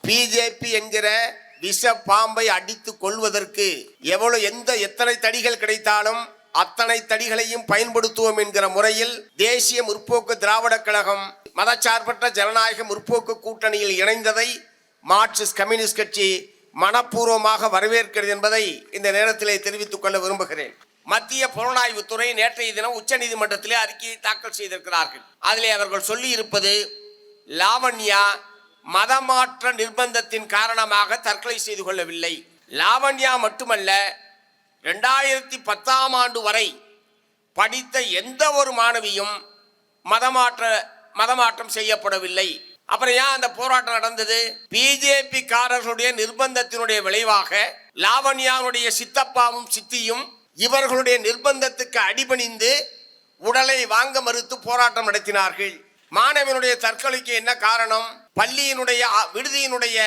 BJP என்கிற விஷ பாம்பை அடித்து கொள்வதற்கு எத்தனை தடிகள் கிடைத்தாலும் அத்தனை தடிகளையும் பயன்படுத்துவோம் என்கிற முறையில் தேசிய முற்போக்கு திராவிட கழகம் மதச்சார்பற்ற ஜனநாயக முற்போக்கு கூட்டணியில் இணைந்ததை மார்க்சிஸ்ட் கம்யூனிஸ்ட் கட்சி மனப்பூர்வமாக வரவேற்கிறது என்பதை இந்த நேரத்திலே தெரிவித்துக் கொள்ள விரும்புகிறேன். மத்திய புலனாய்வுத்துறை நேற்றைய தினம் உச்ச நீதிமன்றத்திலே அறிக்கையை தாக்கல் செய்திருக்கிறார்கள். அதிலே அவர்கள் சொல்லி இருப்பது, லாவண்யா மதமாற்ற நிர்பந்தத்தின் காரணமாக தற்கொலை செய்து கொள்ளவில்லை. லாவண்யா மட்டுமல்ல, 2010ஆம் ஆண்டு வரை படித்த எந்த ஒரு மாணவியும் மதமாற்றம் செய்யப்படவில்லை. அப்புறம் ஏன் அந்த போராட்டம் நடந்தது? பிஜேபி காரர்களுடைய நிர்பந்தத்தினுடைய விளைவாக லாவண்யாவுடைய சித்தப்பாவும் சித்தியும் இவர்களுடைய நிர்பந்தத்துக்கு அடிபணிந்து உடலை வாங்க மறுத்து போராட்டம் நடத்தினார்கள். மாணவனுடைய தற்கொலைக்கு என்ன காரணம்? பள்ளியினுடைய விடுதியினுடைய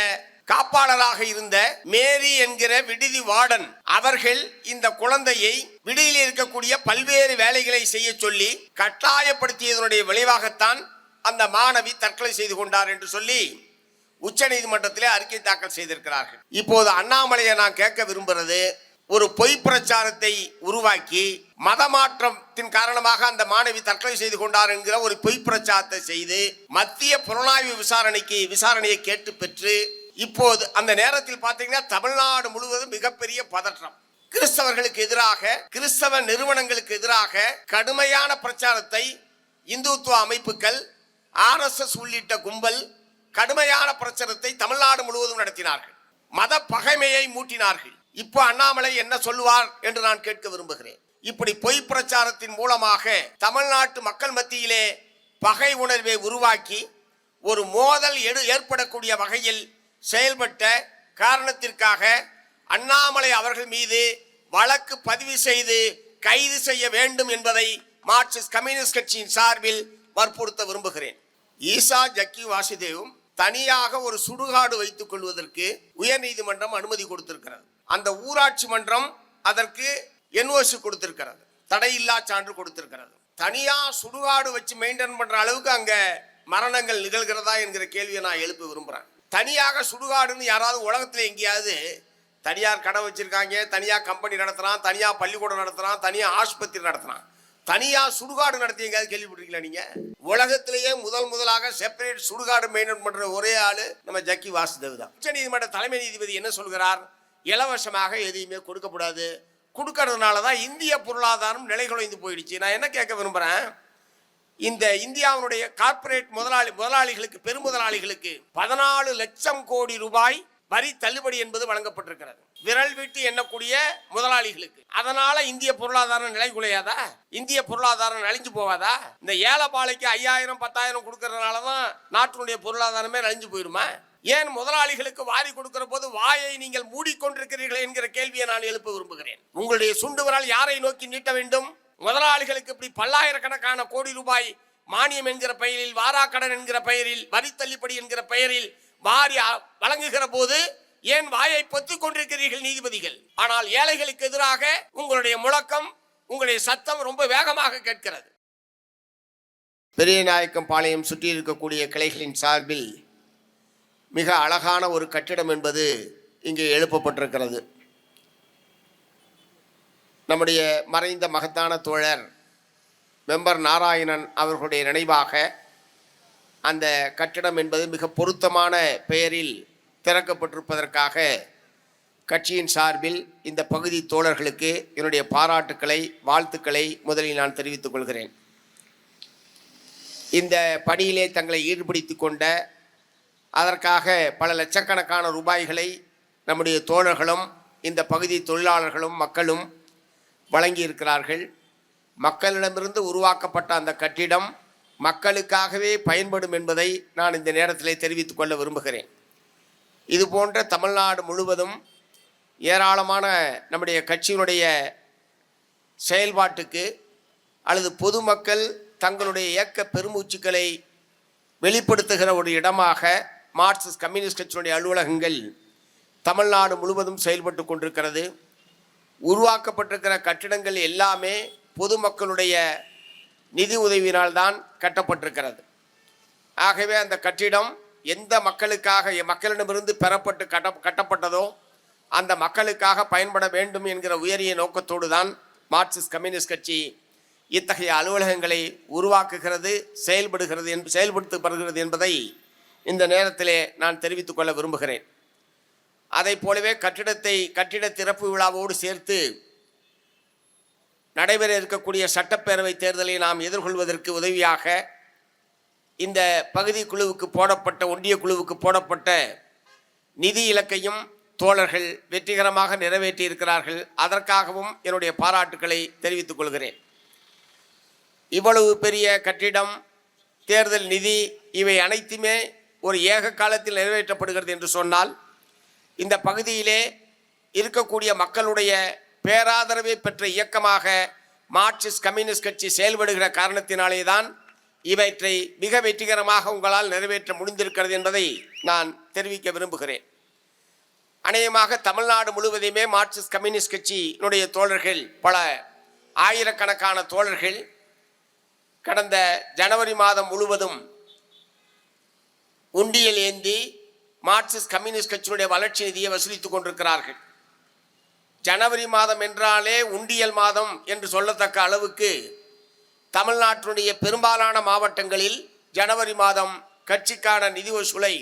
காப்பாளராக இருந்த மேரி என்கிற விடுதி வார்டன் அவர்கள் இந்த குழந்தையை விடுதியில் இருக்கக்கூடிய பல்வேறு வேலைகளை செய்ய சொல்லி கட்டாயப்படுத்தியதனுடைய விளைவாகத்தான் அந்த மாணவி தற்கொலை செய்து கொண்டார் என்று சொல்லி உச்ச நீதிமன்றத்திலே அறிக்கை தாக்கல் செய்திருக்கிறார்கள். இப்போது அண்ணாமலையை நான் கேட்க விரும்புகிறது, ஒரு பொய் பிரச்சாரத்தை உருவாக்கி மதமாற்றத்தின் காரணமாக அந்த மாணவி தற்கொலை செய்து கொண்டார் என்கிற ஒரு பொய் பிரச்சாரத்தை செய்து மத்திய புலனாய்வு விசாரணையை கேட்டு பெற்று இப்போது அந்த நேரத்தில் பார்த்தீங்கன்னா தமிழ்நாடு முழுவதும் மிகப்பெரிய பதற்றம். கிறிஸ்தவர்களுக்கு எதிராக, கிறிஸ்தவ நிறுவனங்களுக்கு எதிராக கடுமையான பிரச்சாரத்தை இந்துத்துவ அமைப்புகள், RSS உள்ளிட்ட கும்பல் கடுமையான பிரச்சாரத்தை தமிழ்நாடு முழுவதும் நடத்தினார்கள். மத பகைமையை மூட்டினார்கள். இப்போ அண்ணாமலை என்ன சொல்லுவார் என்று நான் கேட்க விரும்புகிறேன். இப்படி பொய் பிரச்சாரத்தின் மூலமாக தமிழ்நாட்டு மக்கள் மத்தியிலே பகை உணர்வை உருவாக்கி ஒரு மோதல் ஏற்படக்கூடிய வகையில் செயல்பட்ட காரணத்திற்காக அண்ணாமலை அவர்கள் மீது வழக்கு பதிவு செய்து கைது செய்ய வேண்டும் என்பதை மார்க்சிஸ்ட் கம்யூனிஸ்ட் கட்சியின் சார்பில் வற்புறுத்த விரும்புகிறேன். ஈசா ஜக்கி வாசுதேவும் தனியாக ஒரு சுடுகாடு வைத்துக் கொள்வதற்கு உயர் நீதிமன்றம் அனுமதி கொடுத்திருக்கிறது. அந்த ஊராட்சி மன்றம் அதற்கு NOC கொடுத்திருக்கிறது, தடையில்லா சான்று கொடுத்திருக்கிறது. தனியா சுடுகாடு வச்சு மெயின்டைன் பண்ற அளவுக்கு அங்க மரணங்கள் நிகழ்கிறதா என்கிற கேள்வியை நான் எழுப்ப விரும்புறேன். தனியாக சுடுகாடுன்னு யாராவது உலகத்துல எங்கேயாவது தனியார் கடை வச்சிருக்காங்க, தனியா கம்பெனி நடத்துறான், தனியா பள்ளிக்கூடம் நடத்துறான், தனியா ஆஸ்பத்திரி நடத்துறான், தனியா சுடுகாடு நடத்தி எங்கேயாவது கேள்விப்பட்டிருக்கீங்களா நீங்க? உலகத்திலேயே முதலாக செப்பரேட் சுடுகாடு மெயின்டைன் பண்ற ஒரே ஆளு நம்ம ஜக்கி வாசுதேவ் தான். உச்ச நீதிமன்ற தலைமை நீதிபதி என்ன சொல்கிறார்? இலவசமாக எதையுமே கொடுக்கக்கூடாது, கொடுக்கறதுனாலதான் இந்திய பொருளாதாரம் நிலைகுலைந்து போயிடுச்சு. நான் என்ன கேட்க விரும்புறேன், இந்த இந்தியாவுடைய கார்பரேட் முதலாளிகளுக்கு, பெருமுதலாளிகளுக்கு 14 லட்சம் கோடி ரூபாய் வரி தள்ளுபடி என்பது வழங்கப்பட்டிருக்கிறது, விரல் விட்டு எண்ணக்கூடிய முதலாளிகளுக்கு. அதனால இந்திய பொருளாதாரம் நிலை குலையாதா? இந்திய பொருளாதாரம் நலிஞ்சு போவாதா? இந்த ஏழைப்பாளைக்கு 5000 10,000 கொடுக்கறதுனாலதான் நாட்டினுடைய பொருளாதாரமே நலிஞ்சு போயிருமா? ஏன் முதலாளிகளுக்கு வாரி கொடுக்கிற போது வாயை நீங்கள் மூடிக்கொண்டிருக்கிறீர்கள் என்கிற கேள்வியை நான் எழுப்ப விரும்புகிறேன். உங்களுடைய சுண்டுவரால் யாரை நோக்கி நீட்ட வேண்டும்? முதலாளிகளுக்கு இப்படி பல்லாயிரக்கணக்கான கோடி ரூபாய் மானியம் என்கிற பெயரில், வாராக்கடன் என்கிற பெயரில், வரி தள்ளுபடி என்கிற பெயரில் வாரி வழங்குகிற போது ஏன் வாயை பொத்திக் கொண்டிருக்கிறீர்கள் நீதிபதிகள்? ஆனால் ஏழைகளுக்கு எதிராக உங்களுடைய முழக்கம், உங்களுடைய சத்தம் ரொம்ப வேகமாக கேட்கிறது. பெரியநாயக்கம் பாளையம் சுற்றி இருக்கக்கூடிய கிளைகளின் சார்பில் மிக அழகான ஒரு கட்டிடம் என்பது இங்கே எழுப்பப்பட்டிருக்கிறது. நம்முடைய மறைந்த மகத்தான தோழர் மெம்பர் நாராயணன் அவர்களுடைய நினைவாக அந்த கட்டிடம் என்பது மிக பொருத்தமான பெயரில் திறக்கப்பட்டிருப்பதற்காக கட்சியின் சார்பில் இந்த பகுதி தோழர்களுக்கு என்னுடைய பாராட்டுக்களை, வாழ்த்துக்களை முதலில் நான் தெரிவித்துக் கொள்கிறேன். இந்த பணியிலே தங்களை ஈடுபடுத்திக் கொண்ட, அதற்காக பல லட்சக்கணக்கான ரூபாய்களை நம்முடைய தோழர்களும் இந்த பகுதி தொழிலாளர்களும் மக்களும் வழங்கி இருக்கிறார்கள். மக்களிடமிருந்து உருவாக்கப்பட்ட அந்த கட்டிடம் மக்களுக்காகவே பயன்படும் என்பதை நான் இந்த நேரத்திலே தெரிவித்துக் கொள்ள விரும்புகிறேன். இது போன்ற தமிழ்நாடு முழுவதும் ஏராளமான நம்முடைய கட்சியினுடைய செயல்பாட்டுக்கு அல்லது பொதுமக்கள் தங்களுடைய இயக்க பெருமூச்சுக்களை வெளிப்படுத்துகிற ஒரு இடமாக மார்க்சிஸ்ட் கம்யூனிஸ்ட் கட்சியினுடைய அலுவலகங்கள் தமிழ்நாடு முழுவதும் செயல்பட்டு கொண்டிருக்கிறது. உருவாக்கப்பட்டிருக்கிற கட்டிடங்கள் எல்லாமே பொதுமக்களுடைய நிதி உதவியினால் தான் கட்டப்பட்டிருக்கிறது. ஆகவே அந்த கட்டிடம் எந்த மக்களுக்காக மக்களிடமிருந்து பெறப்பட்டு கட்டப்பட்டதோ அந்த மக்களுக்காக பயன்பட வேண்டும் என்கிற உயரிய நோக்கத்தோடு தான் மார்க்சிஸ்ட் கம்யூனிஸ்ட் கட்சி இத்தகைய அலுவலகங்களை உருவாக்குகிறது, செயல்படுத்தப்படுகிறது என்பதை இந்த நேரத்திலே நான் தெரிவித்துக் கொள்ள விரும்புகிறேன். அதை போலவே கட்டிட திறப்பு விழாவோடு சேர்த்து நடைபெற இருக்கக்கூடிய சட்டப்பேரவை தேர்தலை நாம் எதிர்கொள்வதற்கு உதவியாக இந்த பகுதி குழுவுக்கு போடப்பட்ட, ஒன்றிய குழுவுக்கு போடப்பட்ட நிதி இலக்கையும் தோழர்கள் வெற்றிகரமாக நிறைவேற்றி இருக்கிறார்கள். அதற்காகவும் என்னுடைய பாராட்டுக்களை தெரிவித்துக் கொள்கிறேன். இவ்வளவு பெரிய கட்டிடம், தேர்தல் நிதி, இவை அனைத்துமே ஒரு ஏக காலத்தில் நிறைவேற்றப்படுகிறது என்று சொன்னால் இந்த பகுதியிலே இருக்கக்கூடிய மக்களுடைய பேராதரவை பெற்ற இயக்கமாக மார்க்சிஸ்ட் கம்யூனிஸ்ட் கட்சி செயல்படுகிற காரணத்தினாலே தான் இவற்றை மிக வெற்றிகரமாக உங்களால் நிறைவேற்ற முடிந்திருக்கிறது என்பதை நான் தெரிவிக்க விரும்புகிறேன். அநேகமாக தமிழ்நாடு முழுவதுமே மார்க்சிஸ்ட் கம்யூனிஸ்ட் கட்சியினுடைய தோழர்கள், பல ஆயிரக்கணக்கான தோழர்கள் கடந்த ஜனவரி மாதம் முழுவதும் உண்டியல் ஏந்தி மார்க்சிஸ்ட் கம்யூனிஸ்ட் கட்சியினுடைய வளர்ச்சி நிதியை வசூலித்துக் கொண்டிருக்கிறார்கள். ஜனவரி மாதம் என்றாலே உண்டியல் மாதம் என்று சொல்லத்தக்க அளவுக்கு தமிழ்நாட்டினுடைய பெரும்பாலான மாவட்டங்களில் ஜனவரி மாதம் கட்சிக்கான நிதி வசூலை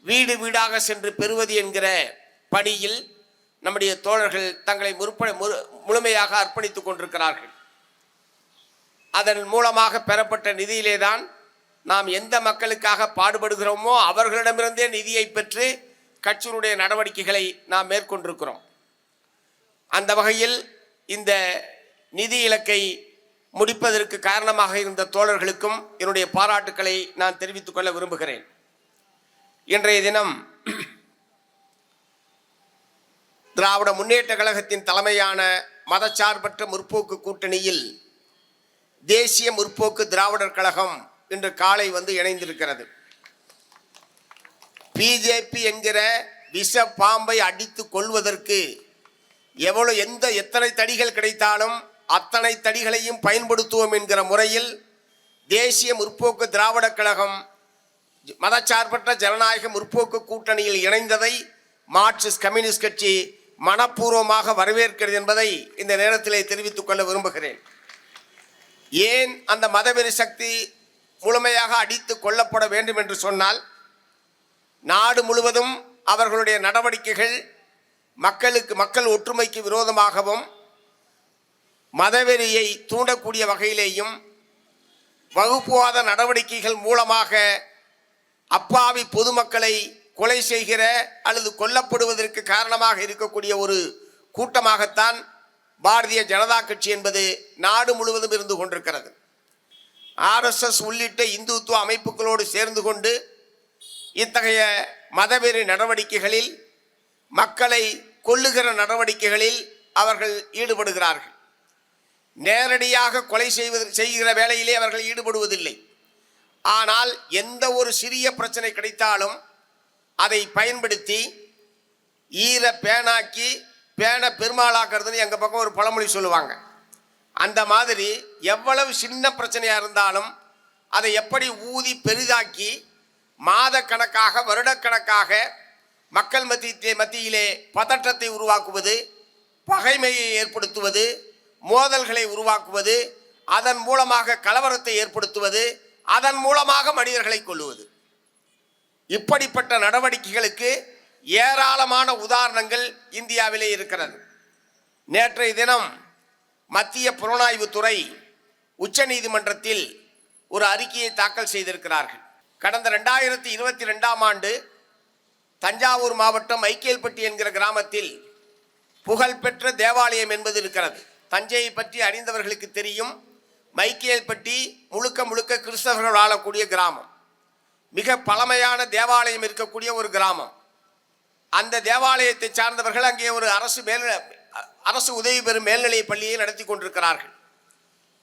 வீடு வீடாக சென்று பெறுவது என்கிற பணியில் நம்முடைய தோழர்கள் தங்களை முழுமையாக அர்ப்பணித்துக் கொண்டிருக்கிறார்கள். அதன் மூலமாக பெறப்பட்ட நிதியிலே தான் நாம் எந்த மக்களுக்காக பாடுபடுகிறோமோ அவர்களிடமிருந்தே நிதியை பெற்று கட்சியினுடைய நடவடிக்கைகளை நாம் மேற்கொண்டிருக்கிறோம். அந்த வகையில் இந்த நிதி இலக்கை முடிப்பதற்கு காரணமாக இருந்த தோழர்களுக்கும் என்னுடைய பாராட்டுக்களை நான் தெரிவித்துக் கொள்ள விரும்புகிறேன். இன்றைய தினம் திராவிட முன்னேற்ற கழகத்தின் தலைமையான மதச்சார்பற்ற முற்போக்கு கூட்டணியில் தேசிய முற்போக்கு திராவிடர் கழகம் இன்று காலை வந்து இணைந்திருக்கிறது. பிஜேபி என்கிற விஷ பாம்பை அடித்து கொள்வதற்கு எத்தனை தடிகள் கிடைத்தாலும் அத்தனை தடிகளையும் பயன்படுத்துவோம் என்கிற முறையில் தேசிய முற்போக்கு திராவிடர் கழகம் மதச்சார்பற்ற ஜனநாயக முற்போக்கு கூட்டணியில் இணைந்ததை மார்க்சிஸ்ட் கம்யூனிஸ்ட் கட்சி மனப்பூர்வமாக வரவேற்கிறது என்பதை இந்த நேரத்திலே தெரிவித்துக் கொள்ள விரும்புகிறேன். ஏன் அந்த மதவெறி சக்தி முழுமையாக அடித்து கொள்ளப்பட வேண்டும் என்று சொன்னால், நாடு முழுவதும் அவர்களுடைய நடவடிக்கைகள் மக்கள் ஒற்றுமைக்கு விரோதமாகவும் மதவெறியை தூண்டக்கூடிய வகையிலேயும் வகுப்புவாத நடவடிக்கைகள் மூலமாக அப்பாவி பொதுமக்களை கொலை செய்கிற அல்லது கொல்லப்படுவதற்கு காரணமாக இருக்கக்கூடிய ஒரு கூட்டமாகத்தான் பாரதிய ஜனதா கட்சி என்பது நாடு முழுவதும் இருந்து கொண்டிருக்கிறது. RSS உள்ளிட்ட இந்துத்துவ அமைப்புகளோடு சேர்ந்து கொண்டு இத்தகைய மதவெறி நடவடிக்கைகளில், மக்களை கொல்லுகிற நடவடிக்கைகளில் அவர்கள் ஈடுபடுகிறார்கள். நேரடியாக கொலை செய்கிற வேலையிலே அவர்கள் ஈடுபடுவதில்லை. ஆனால் எந்த ஒரு சிறிய பிரச்சனை கிடைத்தாலும் அதை பயன்படுத்தி ஈர பேனாக்கி பேன பெருமாளாக்குறதுன்னு எங்கள் பக்கம் ஒரு பழமொழி சொல்லுவாங்க. அந்த மாதிரி எவ்வளவு சின்ன பிரச்சனையாக இருந்தாலும் அதை எப்படி ஊதி பெரிதாக்கி மாதக்கணக்காக வருடக்கணக்காக மக்கள் மத்தியிலே பதற்றத்தை உருவாக்குவது, பகைமையை ஏற்படுத்துவது, மோதல்களை உருவாக்குவது, அதன் மூலமாக கலவரத்தை ஏற்படுத்துவது, அதன் மூலமாக மனிதர்களை கொல்லுவது, இப்படிப்பட்ட நடவடிக்கைகளுக்கு ஏராளமான உதாரணங்கள் இந்தியாவிலே இருக்கிறது. நேற்றைய தினம் மத்திய புலனாய்வுத்துறை உச்ச நீதிமன்றத்தில் ஒரு அறிக்கையை தாக்கல் செய்திருக்கிறார்கள். கடந்த 2022ஆம் ஆண்டு தஞ்சாவூர் மாவட்டம் மைக்கேல்பட்டி என்கிற கிராமத்தில் புகழ்பெற்ற தேவாலயம் என்பது இருக்கிறது. தஞ்சையை பற்றி அறிந்தவர்களுக்கு தெரியும். மைக்கேல்பட்டி முழுக்க கிறிஸ்தவர்கள் வாழக்கூடிய கிராமம், மிக பழமையான தேவாலயம் இருக்கக்கூடிய ஒரு கிராமம். அந்த தேவாலயத்தை சார்ந்தவர்கள் அங்கே ஒரு அரசு உதவி பெறும் மேல்நிலை பள்ளியை நடத்தி கொண்டிருக்கிறார்கள்.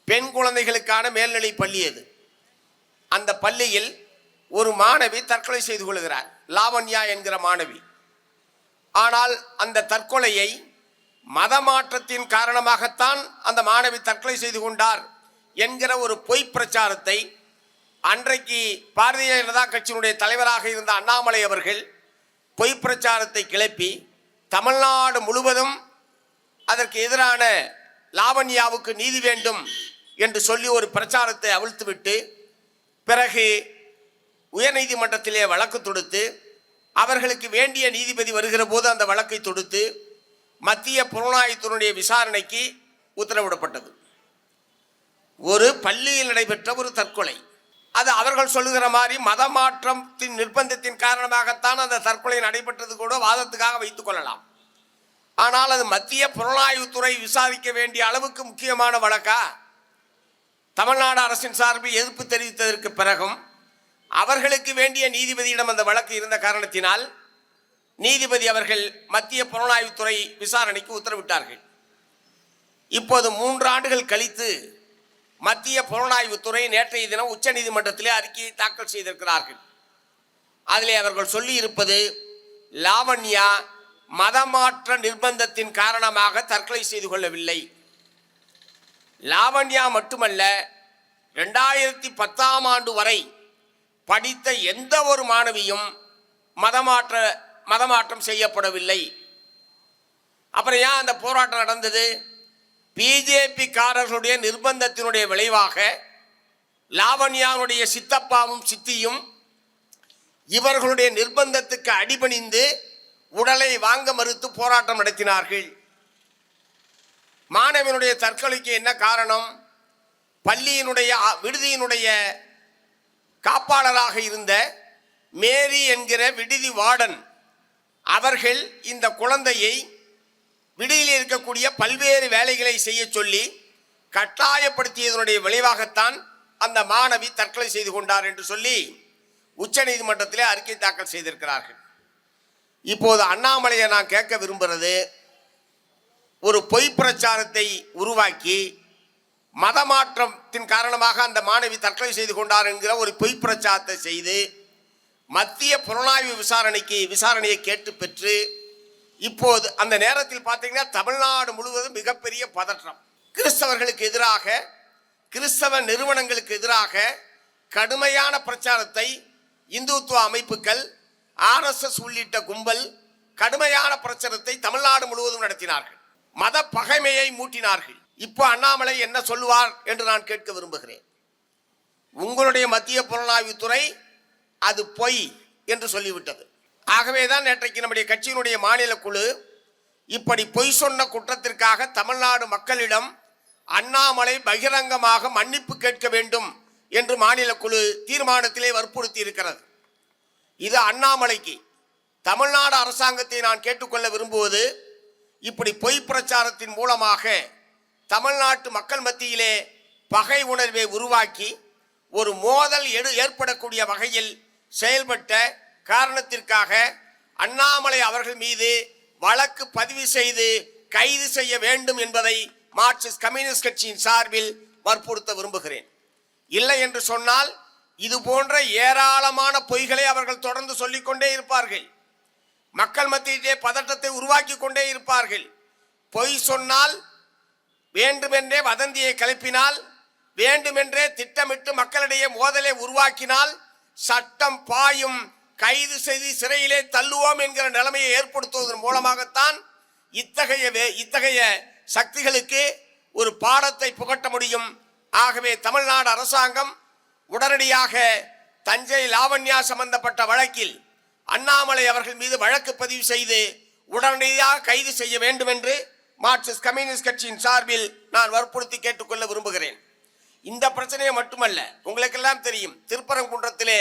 பெண் குழந்தைகளுக்கான மேல்நிலை பள்ளி அது. அந்த பள்ளியில் ஒரு மாணவி தற்கொலை செய்து கொள்கிறார், லாவண்யா என்கிற மாணவி. ஆனால் அந்த தற்கொலையை மத மாற்றத்தின் காரணமாகத்தான் அந்த மாணவி தற்கொலை செய்து கொண்டார் என்கிற ஒரு பொய் பிரச்சாரத்தை அன்றைக்கு பாரதிய ஜனதா கட்சியினுடைய தலைவராக இருந்த அண்ணாமலை அவர்கள் பொய் பிரச்சாரத்தை கிளப்பி தமிழ்நாடு முழுவதும் அதற்கு எதிரான லாவண்யாவுக்கு நீதி வேண்டும் என்று சொல்லி ஒரு பிரச்சாரத்தை அவிழ்த்துவிட்டு பிறகு உயர்நீதிமன்றத்திலே வழக்கு தொடுத்து அவர்களுக்கு வேண்டிய நீதிபதி வருகிற போது அந்த வழக்கை தொடுத்து மத்திய புலனாய்வுத்துறையுடைய விசாரணைக்கு உத்தரவிடப்பட்டது. ஒரு பள்ளியில் நடைபெற்ற ஒரு தற்கொலை. அது அவர்கள் சொல்லுகிற மாதிரி மதமாற்றத்தின் நிர்பந்தத்தின் காரணமாகத்தான் அந்த தற்கொலை நடைபெற்றது கூட வாதத்துக்காக வைத்துக் கொள்ளலாம். ஆனால் அது மத்திய புலனாய்வுத்துறை விசாரிக்க வேண்டிய அளவுக்கு முக்கியமான வழக்கா? தமிழ்நாடு அரசின் சார்பில் எதிர்ப்பு தெரிவித்ததற்கு பிறகும் அவர்களுக்கு வேண்டிய நீதிபதியிடம் அந்த வழக்கு இருந்த காரணத்தினால் நீதிபதி அவர்கள் மத்திய புலனாய்வுத்துறை விசாரணைக்கு உத்தரவிட்டார்கள். இப்போது 3 ஆண்டுகள் கழித்து மத்திய புலனாய்வுத்துறை நேற்றைய தினம் உச்ச நீதிமன்றத்திலே அறிக்கையை தாக்கல் செய்திருக்கிறார்கள். அதிலே அவர்கள் சொல்லி இருப்பது, லாவண்யா மதமாற்ற நிர்பந்தத்தின் காரணமாக தற்கொலை செய்து கொள்ளவில்லை. லாவண்யா மட்டுமல்ல, 2010ஆம் ஆண்டு வரை படித்த எந்த ஒரு மாணவியும் மதமாற்றம் செய்யப்படவில்லை. அப்புறம் ஏன் அந்த போராட்டம் நடந்தது? பிஜேபி காரர்களுடைய நிர்பந்தத்தினுடைய விளைவாக லாவண்யாவுடைய சித்தப்பாவும் சித்தியும் இவர்களுடைய நிர்பந்தத்துக்கு அடிபணிந்து உடலை வாங்க மறுத்து போராட்டம் நடத்தினார்கள். மாணவனுடைய தற்கொலைக்கு என்ன காரணம்? விடுதியினுடைய காப்பாளராக இருந்த மேரி என்கிற விடுதி வார்டன் அவர்கள் இந்த குழந்தையை விடுதியில் இருக்கக்கூடிய பல்வேறு வேலைகளை செய்ய சொல்லி கட்டாயப்படுத்தியதனுடைய விளைவாகத்தான் அந்த மாணவி தற்கொலை செய்து கொண்டார் என்று சொல்லி உச்ச நீதிமன்றத்திலே அறிக்கை தாக்கல் செய்திருக்கிறார்கள். இப்போது அண்ணாமலையை நான் கேட்க விரும்புகிறது, ஒரு பொய் பிரச்சாரத்தை உருவாக்கி மதமாற்றத்தின் காரணமாக அந்த மாணவி தற்கொலை செய்து கொண்டார் என்கிற ஒரு பொய் பிரச்சாரத்தை செய்து மத்திய புலனாய்வு விசாரணையை கேட்டு பெற்று இப்போது அந்த நேரத்தில் பார்த்தீங்கன்னா தமிழ்நாடு முழுவதும் மிகப்பெரிய பதற்றம். கிறிஸ்தவர்களுக்கு எதிராக, கிறிஸ்தவ நிறுவனங்களுக்கு எதிராக கடுமையான பிரச்சாரத்தை இந்துத்துவ அமைப்புகள், RSS உள்ளிட்ட கும்பல் கடுமையான பிரச்சாரத்தை தமிழ்நாடு முழுவதும் நடத்தினார்கள். மத பகைமையை மூட்டினார்கள். இப்போ அண்ணாமலை என்ன சொல்லுவார் என்று நான் கேட்க விரும்புகிறேன். உங்களுடைய மத்திய புலனாய்வுத்துறை அது பொய் என்று சொல்லிவிட்டது. ஆகவேதான் நேற்றைக்கு நம்முடைய கட்சியினுடைய மாநில குழு இப்படி பொய் சொன்ன குற்றத்திற்காக தமிழ்நாடு மக்களிடம் அண்ணாமலை பகிரங்கமாக மன்னிப்பு கேட்க வேண்டும் என்று மாநில குழு தீர்மானத்திலே வற்புறுத்தி இருக்கிறது. இது அண்ணாமலைக்கு, தமிழ்நாடு அரசாங்கத்தை நான் கேட்டுக்கொள்ள விரும்புவது, இப்படி பொய் பிரச்சாரத்தின் மூலமாக தமிழ்நாட்டு மக்கள் மத்தியிலே பகை உணர்வை உருவாக்கி ஒரு மோதல் ஏற்படக்கூடிய வகையில் செயல்பட்ட காரணத்திற்காக அண்ணாமலை அவர்கள் மீது வழக்கு பதிவு செய்து கைது செய்ய வேண்டும் என்பதை மார்க்சிஸ்ட் கம்யூனிஸ்ட் கட்சியின் சார்பில் வற்புறுத்த விரும்புகிறேன். இல்லை என்று சொன்னால் இது போன்ற ஏராளமான பொய்களை அவர்கள் தொடர்ந்து சொல்லிக்கொண்டே இருப்பார்கள். மக்கள் மத்தியிலே பதட்டத்தை உருவாக்கி கொண்டே இருப்பார்கள். பொய் சொன்னால், வேண்டுமென்றே வதந்தியை கிளப்பினால், வேண்டுமென்றே திட்டமிட்டு மக்களிடையே மோதலை உருவாக்கினால் சட்டம் பாயும், கைது செய்து சிறையிலே தள்ளுவோம் என்கிற நிலைமையை ஏற்படுத்துவதன் மூலமாகத்தான் இத்தகைய சக்திகளுக்கு ஒரு பாடத்தை புகட்ட முடியும். ஆகவே தமிழ்நாடு அரசாங்கம் உடனடியாக தஞ்சை லாவண்யா சம்பந்தப்பட்ட வழக்கில் அண்ணாமலை அவர்கள் மீது வழக்கு பதிவு செய்து உடனடியாக கைது செய்ய வேண்டும் என்று மார்க்சிஸ்ட் கம்யூனிஸ்ட் கட்சியின் சார்பில் நான் வற்புறுத்தி கேட்டுக்கொள்ள விரும்புகிறேன். இந்த பிரச்சனையை மட்டுமல்ல, உங்களுக்கெல்லாம் தெரியும், திருப்பரங்குன்றத்திலே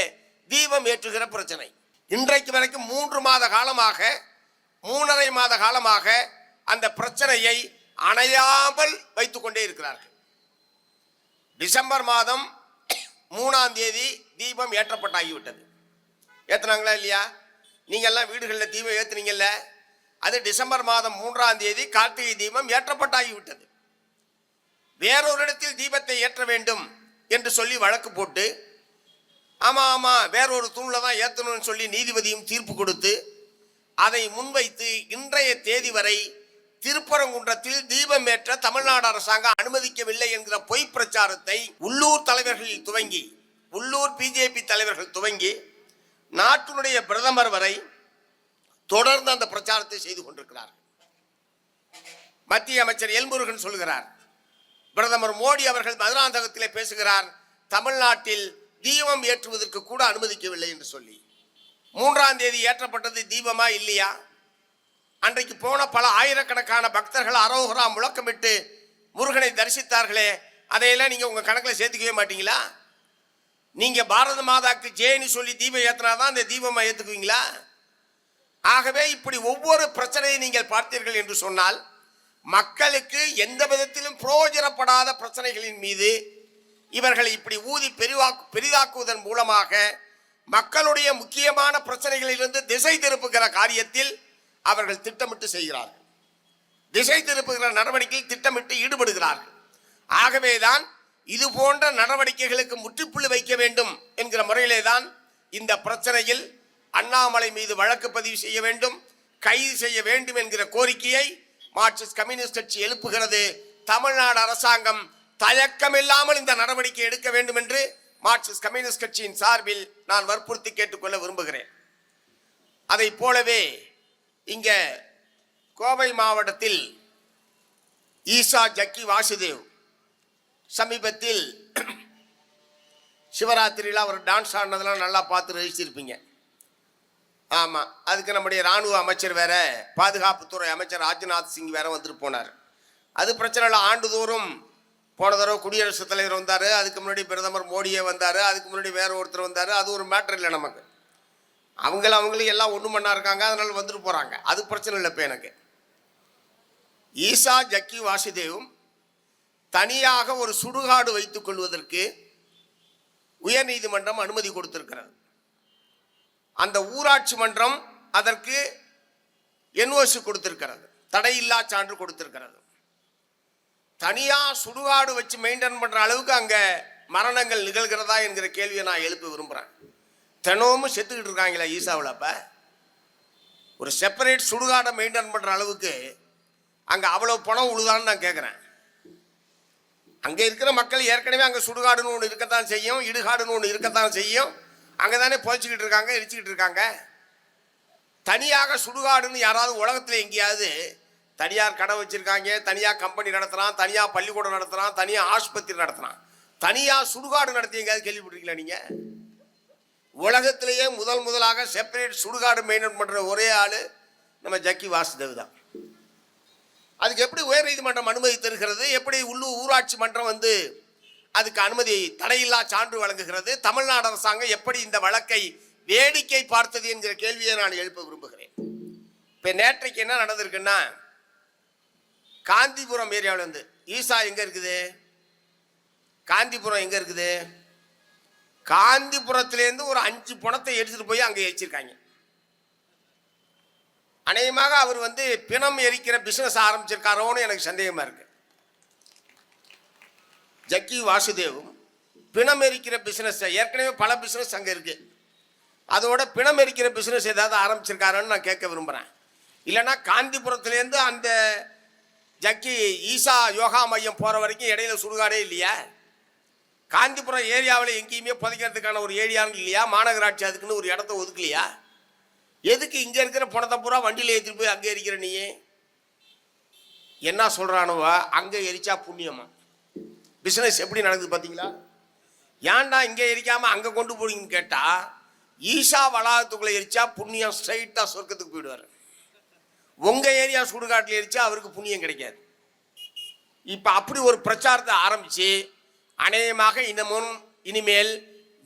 தீபம் ஏற்றுகிற பிரச்சனை இன்றைக்கு வரைக்கும் 3 மாத காலமாக, 3.5 மாத காலமாக அந்த பிரச்சனையை அணையாமல் வைத்துக் கொண்டே இருக்கிறார்கள். டிசம்பர் மாதம் 3ஆம் தேதி தீபம் ஏற்றப்பட்டாகிவிட்டது. ஏற்றினாங்களா இல்லையா? நீங்க எல்லாம் வீடுகளில் தீபம் ஏற்றுனீங்கல்ல, அது டிசம்பர் மாதம் 3ஆம் தேதி கார்த்திகை தீபம் ஏற்றப்பட்டாகிவிட்டது. வேறொரு இடத்தில் தீபத்தை ஏற்ற வேண்டும் என்று சொல்லி வழக்கு போட்டு, ஆமா வேறொரு தூணில் தான் ஏற்றணும்னு சொல்லி நீதிபதியும் தீர்ப்பு கொடுத்து அதை முன்வைத்து இன்றைய தேதி வரை திருப்பரங்குன்றத்தில் தீபம் ஏற்ற தமிழ்நாடு அரசாங்கம் அனுமதிக்கவில்லை என்கிற பொய் பிரச்சாரத்தை உள்ளூர் தலைவர்களில் துவங்கி உள்ளூர் பிஜேபி தலைவர்கள் துவங்கி நாட்டினுடைய பிரதமர் வரை தொடர்ந்து அந்த பிரச்சாரத்தை செய்து கொண்டிருக்கிறார். மத்திய அமைச்சர் எல்முருகன் சொல்கிறார், பிரதமர் மோடி அவர்கள் மதுராந்தகத்திலே பேசுகிறார், தமிழ்நாட்டில் தீபம் ஏற்றுவதற்கு கூட அனுமதிக்கவில்லை என்று சொல்லி. 3ஆம் தேதி ஏற்றப்பட்டது தீபமா இல்லையா? அன்றைக்கு போன பல ஆயிரக்கணக்கான பக்தர்கள் அரோகரா முழக்கமிட்டு முருகனை தரிசித்தார்களே, அதையெல்லாம் நீங்க உங்க கணக்கில் சேர்த்துக்கவே மாட்டீங்களா? நீங்க பாரத மாதாக்கு ஜெயன்னு சொல்லி தீபம் ஏற்றினாதான் அந்த தீபமா ஏத்துக்குவீங்களா? ஆகவே இப்படி ஒவ்வொரு பிரச்சனையை நீங்கள் பார்த்தீர்கள் என்று சொன்னால் மக்களுக்கு எந்த விதத்திலும் பிரயோஜனப்படாத பிரச்சனைகளின் மீது இவர்கள் இப்படி ஊதி பெரிதாக்குவதன் மூலமாக மக்களுடைய முக்கியமான பிரச்சனைகளிலிருந்து திசை திருப்புகிற காரியத்தில் அவர்கள் திட்டமிட்டு செய்கிறார்கள். திசை திருப்புகிற நடவடிக்கையில் திட்டமிட்டு ஈடுபடுகிறார்கள். ஆகவேதான் இது போன்ற நடவடிக்கைகளுக்கு முற்றுப்புள்ளி வைக்க வேண்டும் என்கிற முறையிலே தான் இந்த பிரச்சனையில் அண்ணாமலை மீது வழக்கு பதிவு செய்ய வேண்டும், கைது செய்ய வேண்டும் என்கிற கோரிக்கையை மார்க்சிஸ்ட் கம்யூனிஸ்ட் கட்சி எழுப்புகிறது. தமிழ்நாடு அரசாங்கம் தயக்கமில்லாமல் இந்த நடவடிக்கை எடுக்க வேண்டும் என்று மார்க்சிஸ்ட் கம்யூனிஸ்ட் கட்சியின் சார்பில் நான் வற்புறுத்தி கேட்டுக்கொள்ள விரும்புகிறேன். அதை போலவே இங்க கோவை மாவட்டத்தில் ஈசா ஜக்கி வாசுதேவ் சமீபத்தில் சிவராத்திரியில் அவர் டான்ஸ் ஆடினதெல்லாம் நல்லா பார்த்து ரசிச்சிருப்பீங்க. ஆமாம், அதுக்கு நம்முடைய இராணுவ அமைச்சர் வேற, பாதுகாப்புத்துறை அமைச்சர் ராஜ்நாத் சிங் வேற வந்துட்டு போனார். அது பிரச்சனை இல்லை. ஆண்டுதோறும் போன தடவை குடியரசுத் தலைவர் வந்தார், அதுக்கு முன்னாடி பிரதமர் மோடியே வந்தார், அதுக்கு முன்னாடி வேற ஒருத்தர் வந்தார். அது ஒரு மேட்டர் இல்லை நமக்கு. அவங்களும் எல்லாம் ஒன்று மண்ணா இருக்காங்க, அதனால வந்துட்டு போகிறாங்க. அது பிரச்சனை இல்லை. இப்போ எனக்கு ஈசா ஜக்கி வாசுதேவும் தனியாக ஒரு சுடுகாடு வைத்துக் கொள்வதற்கு உயர்நீதிமன்றம் அனுமதி கொடுத்திருக்கிறது. அந்த ஊராட்சி மன்றம் அதற்கு என்ஓசி கொடுத்திருக்கிறது, தடையில்லா சான்று கொடுத்திருக்கிறது. தனியா சுடுகாடு வச்சு மெயின்டைன் பண்ற அளவுக்கு அங்க மரணங்கள் நிகழ்கிறதா என்கிற கேள்வியை நான் எழுப்ப விரும்புறேன். தினமும் செத்துக்கிட்டு இருக்காங்களா ஈசாவில்? அப்ப ஒரு செப்பரேட் சுடுகாடை மெயின்டைன் பண்ற அளவுக்கு அங்க அவ்வளவு பணம் உழுதான்னு நான் கேட்கிறேன். அங்க இருக்கிற மக்கள் ஏற்கனவே அங்க சுடுகாடுன்னு ஒன்று இருக்கத்தான் செய்யும், இடுகாடுன்னு ஒன்று இருக்கத்தான் செய்யும். அங்கதானே புதைச்சிக்கிட்டு இருக்காங்க, எரிச்சுக்கிட்டு இருக்காங்க. தனியாக சுடுகாடுன்னு யாராவது உலகத்தில் எங்கேயாவது தனியார் கடை வச்சிருக்காங்க, தனியாக கம்பெனி நடத்துறான், தனியாக பள்ளிக்கூடம் நடத்துறான், தனியாக ஆஸ்பத்திரி நடத்துறான், தனியாக சுடுகாடு நடத்தி எங்கேயாவது கேள்விப்பட்டிருக்கீங்களா நீங்க? உலகத்திலேயே முதலாக செப்பரேட் சுடுகாடு மெயின்டைன் பண்ற ஒரே ஆளு நம்ம ஜக்கி வாசுதேவ் தான். அதுக்கு எப்படி உயர் நீதிமன்றம் அனுமதி தருகிறது? எப்படி உள்ளூர் ஊராட்சி மன்றம் அதுக்கு அனுமதி தடையில்லா சான்று வழங்குகிறது? தமிழ்நாடு அரசாங்கம் எப்படி இந்த வழக்கை வேடிக்கை பார்த்தது என்கிற கேள்வியை நான் எழுப்ப விரும்புகிறேன். இப்ப நேற்றைக்கு என்ன நடந்திருக்குன்னா, காந்திபுரம் ஏரியாவில் ஈசா எங்க இருக்குது? காந்திபுரம் எங்க இருக்குது? காந்திபுரத்திலேருந்து ஒரு 5 பணத்தை எடுத்துட்டு போய் அங்கே எரிச்சிருக்காங்க. அநேகமாக அவர் பிணம் எரிக்கிற பிசினஸ் ஆரம்பிச்சிருக்காரோன்னு எனக்கு சந்தேகமா இருக்கு. ஜக்கி வாசுதேவும் பிணம் எரிக்கிற பிசினஸ், ஏற்கனவே பல பிசினஸ் அங்க இருக்கு, அதோட பிணம் எரிக்கிற பிசினஸ் ஏதாவது ஆரம்பிச்சிருக்காருன்னு நான் கேட்க விரும்புறேன். இல்லைன்னா காந்திபுரத்திலேருந்து அந்த ஜக்கி ஈசா யோகா மையம் போற வரைக்கும் இடையில சுடுகாடே இல்லையா? காந்திபுரம் ஏரியாவில் எங்கேயுமே புதைக்கிறதுக்கான ஒரு ஏரியான்னு இல்லையா? மாநகராட்சி அதுக்குன்னு ஒரு இடத்த ஒதுக்கலையா? எதுக்கு இங்க இருக்கிற பணத்தை பூரா வண்டியில ஏற்றிட்டு போய் அங்கே எரிக்கிற? நீ என்ன சொல்றானுவா? அங்க எரிச்சா புண்ணியமா? பிசினஸ் எப்படி நடக்குது பாத்தீங்களா? ஏன்டா இங்க எரிக்காம அங்க கொண்டு போறீங்கன்னு கேட்டா, ஈசா வளாகத்துக்குள்ள எரிச்சா புண்ணியம் ஸ்ட்ரைட்டா சொர்க்கத்துக்கு போயிடுவாரு. உங்க ஏரியா சுடுகாட்டில் எரிச்சா அவருக்கு புண்ணியம் கிடைக்காது. இப்ப அப்படி ஒரு பிரச்சாரத்தை ஆரம்பிச்சு அநேகமாக இனிமேல்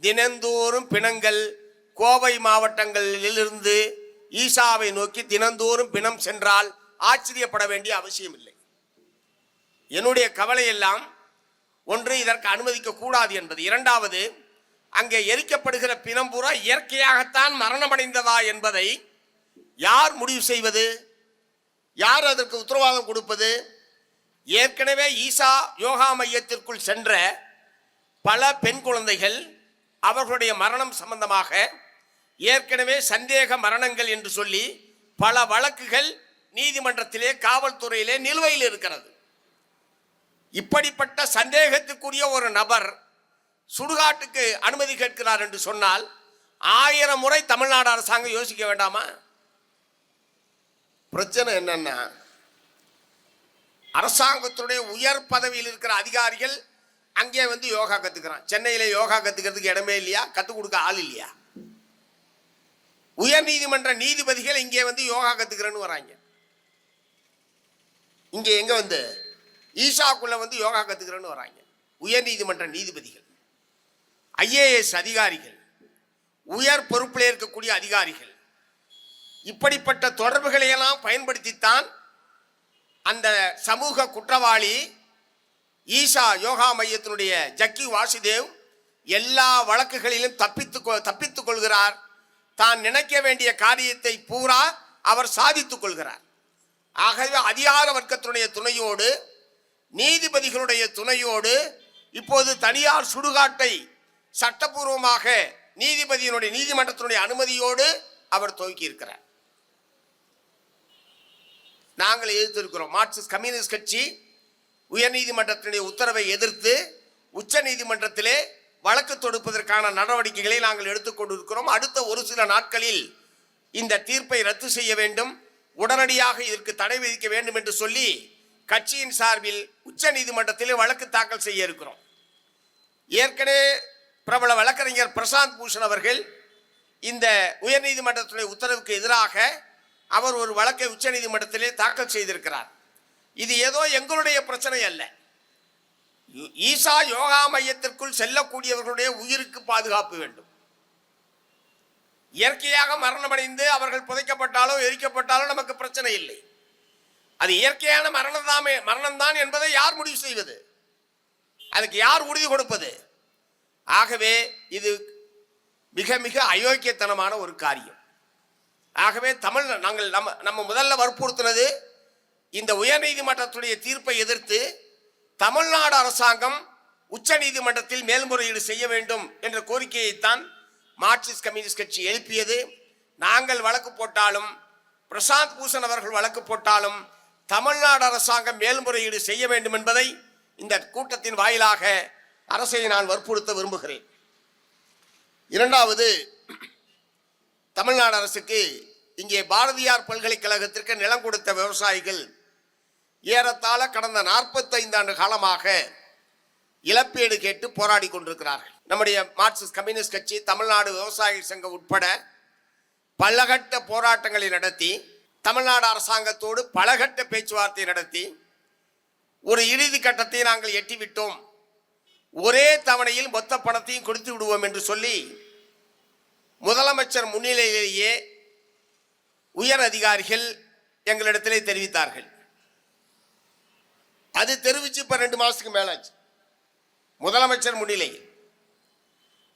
தினந்தோறும் பிணங்கள் கோவை மாவட்டங்களிலிருந்து ஈசாவை நோக்கி தினந்தோறும் பிணம் சென்றால் ஆச்சரியப்பட வேண்டிய அவசியம் இல்லை. என்னுடைய கவலை எல்லாம் ஒன்று, இதற்கு அனுமதிக்க கூடாது என்பது. இரண்டாவது, அங்கே எரிக்கப்படுகிற பிணம் பூரா இயற்கையாகத்தான் மரணமடைந்ததா என்பதை யார் முடிவு செய்வது? யார் அதற்கு உத்தரவாதம் கொடுப்பது? ஏற்கனவே ஈசா யோகா மையத்திற்குள் சென்ற பல பெண் குழந்தைகள் அவர்களுடைய மரணம் சம்பந்தமாக ஏற்கனவே சந்தேக மரணங்கள் என்று சொல்லி பல வழக்குகள் நீதிமன்றத்திலே காவல்துறையிலே நிலுவையில் இருக்கிறது. இப்படிப்பட்ட சந்தேகத்துக்குரிய ஒரு நபர் சுடுகாட்டுக்கு அனுமதி கேட்கிறார் என்று சொன்னால் 1000 முறை தமிழ்நாடு அரசாங்கம் யோசிக்க வேண்டாமா? பிரச்சனை என்னன்னா, அரசாங்கத்துடைய உயர் பதவியில் இருக்கிற அதிகாரிகள் அங்கே வந்து யோகா கத்துக்கிறான். சென்னையில யோகா கத்துக்கிறதுக்கு இடமே இல்லையா? கத்துக் கொடுக்க ஆள் இல்லையா? உயர் நீதிமன்ற நீதிபதிகள் இங்கே வந்து யோகா கத்துக்கிறேன்னு வராங்க. இங்க எங்க வந்து ஈஷாக்குள்ள வந்து யோகா கத்துக்கிறேன்னு வராங்க. உயர் நீதிமன்ற நீதிபதிகள், IAS அதிகாரிகள், உயர் பொறுப்பில் இருக்கக்கூடிய அதிகாரிகள், இப்படிப்பட்ட தொடர்புகளை எல்லாம் பயன்படுத்தித்தான் அந்த சமூக குற்றவாளி ஈஷா யோகா மையத்தினுடைய ஜக்கி வாசுதேவ் எல்லா வழக்குகளிலும் தப்பித்துக் கொள்கிறார். தான் நினைக்க வேண்டிய காரியத்தை பூரா அவர் சாதித்துக் கொள்கிறார். ஆகவே அதிகார வர்க்கத்தினுடைய துணையோடு, நீதிபதிகளுடைய துணையோடு, இப்போது தனியார் சுடுகாட்டை சட்டபூர்வமாக நீதிமன்றத்தினுடைய அனுமதியோடு அவர் துவக்கி இருக்கிறார். நாங்கள் எதிர்த்திருக்கிறோம். மார்க்சிஸ்ட் கம்யூனிஸ்ட் கட்சி உயர்நீதிமன்றத்தினுடைய உத்தரவை எதிர்த்து உச்ச நீதிமன்றத்திலே வழக்கு தொடுப்பதற்கான நடவடிக்கைகளை நாங்கள் எடுத்துக்கொண்டிருக்கிறோம். அடுத்த ஒரு சில நாட்களில் இந்த தீர்ப்பை ரத்து செய்ய வேண்டும், உடனடியாக இதற்கு தடை விதிக்க வேண்டும் என்று சொல்லி கட்சியின் சார்பில் உச்ச நீதிமன்றத்திலே வழக்கு தாக்கல் செய்ய இருக்கிறோம். ஏற்கனவே பிரபல வழக்கறிஞர் பிரசாந்த் பூஷன் அவர்கள் இந்த உயர்நீதிமன்றத்துடைய உத்தரவுக்கு எதிராக அவர் ஒரு வழக்கை உச்ச நீதிமன்றத்திலே தாக்கல் செய்திருக்கிறார். இது ஏதோ எங்களுடைய பிரச்சனை அல்ல. ஈஷா யோகா மையத்திற்குள் செல்லக்கூடியவர்களுடைய உயிருக்கு பாதுகாப்பு வேண்டும். இயற்கையாக மரணமடைந்து அவர்கள் புதைக்கப்பட்டாலோ எரிக்கப்பட்டாலோ நமக்கு பிரச்சனை இல்லை. அது இயற்கையான மரணம்தான் என்பதை யார் முடிவு செய்வது? அதுக்கு யார் உறுதி கொடுப்பது? ஆகவே இது மிக மிக அயோக்கியத்தனமான ஒரு காரியம். ஆகவே நாங்கள் நம்ம முதல்ல வற்புறுத்தினது, இந்த உயர்நீதிமன்றத்துடைய தீர்ப்பை எதிர்த்து தமிழ்நாடு அரசாங்கம் உச்ச நீதிமன்றத்தில் மேல்முறையீடு செய்ய வேண்டும் என்ற கோரிக்கையைத்தான் மார்க்சிஸ்ட் கம்யூனிஸ்ட் கட்சி எழுப்பியது. நாங்கள் வழக்கு போட்டாலும், பிரசாந்த் பூஷன் அவர்கள் வழக்கு போட்டாலும், தமிழ்நாடு அரசாங்கம் மேல்முறையீடு செய்ய வேண்டும் என்பதை இந்த கூட்டத்தின் வாயிலாக அரசை நான் வற்புறுத்த விரும்புகிறேன். இரண்டாவது, தமிழ்நாடு அரசுக்கு இங்கே பாரதியார் பல்கலைக்கழகத்திற்கு நிலம் கொடுத்த விவசாயிகள் ஏறத்தாழ கடந்த 45 ஆண்டு காலமாக இழப்பீடு கேட்டு போராடி கொண்டிருக்கிறார்கள். நம்முடைய மார்க்சிஸ்ட் கம்யூனிஸ்ட் கட்சி தமிழ்நாடு விவசாய சங்கம் உட்பட பலகட்ட போராட்டங்களை நடத்தி, தமிழ்நாடு அரசாங்கத்தோடு பலகட்ட பேச்சுவார்த்தை நடத்தி ஒரு இறுதி கட்டத்தை நாங்கள் எட்டிவிட்டோம், ஒரே தவணையில் மொத்த பணத்தையும் கொடுத்து விடுவோம் என்று சொல்லி முதலமைச்சர் முன்னிலையிலேயே உயர் அதிகாரிகள் எங்களிடத்திலே தெரிவித்தார்கள். அது தெரிவிச்சு இப்ப 2 மாசத்துக்கு மேலாச்சு. முதலமைச்சர் முன்னிலையில்,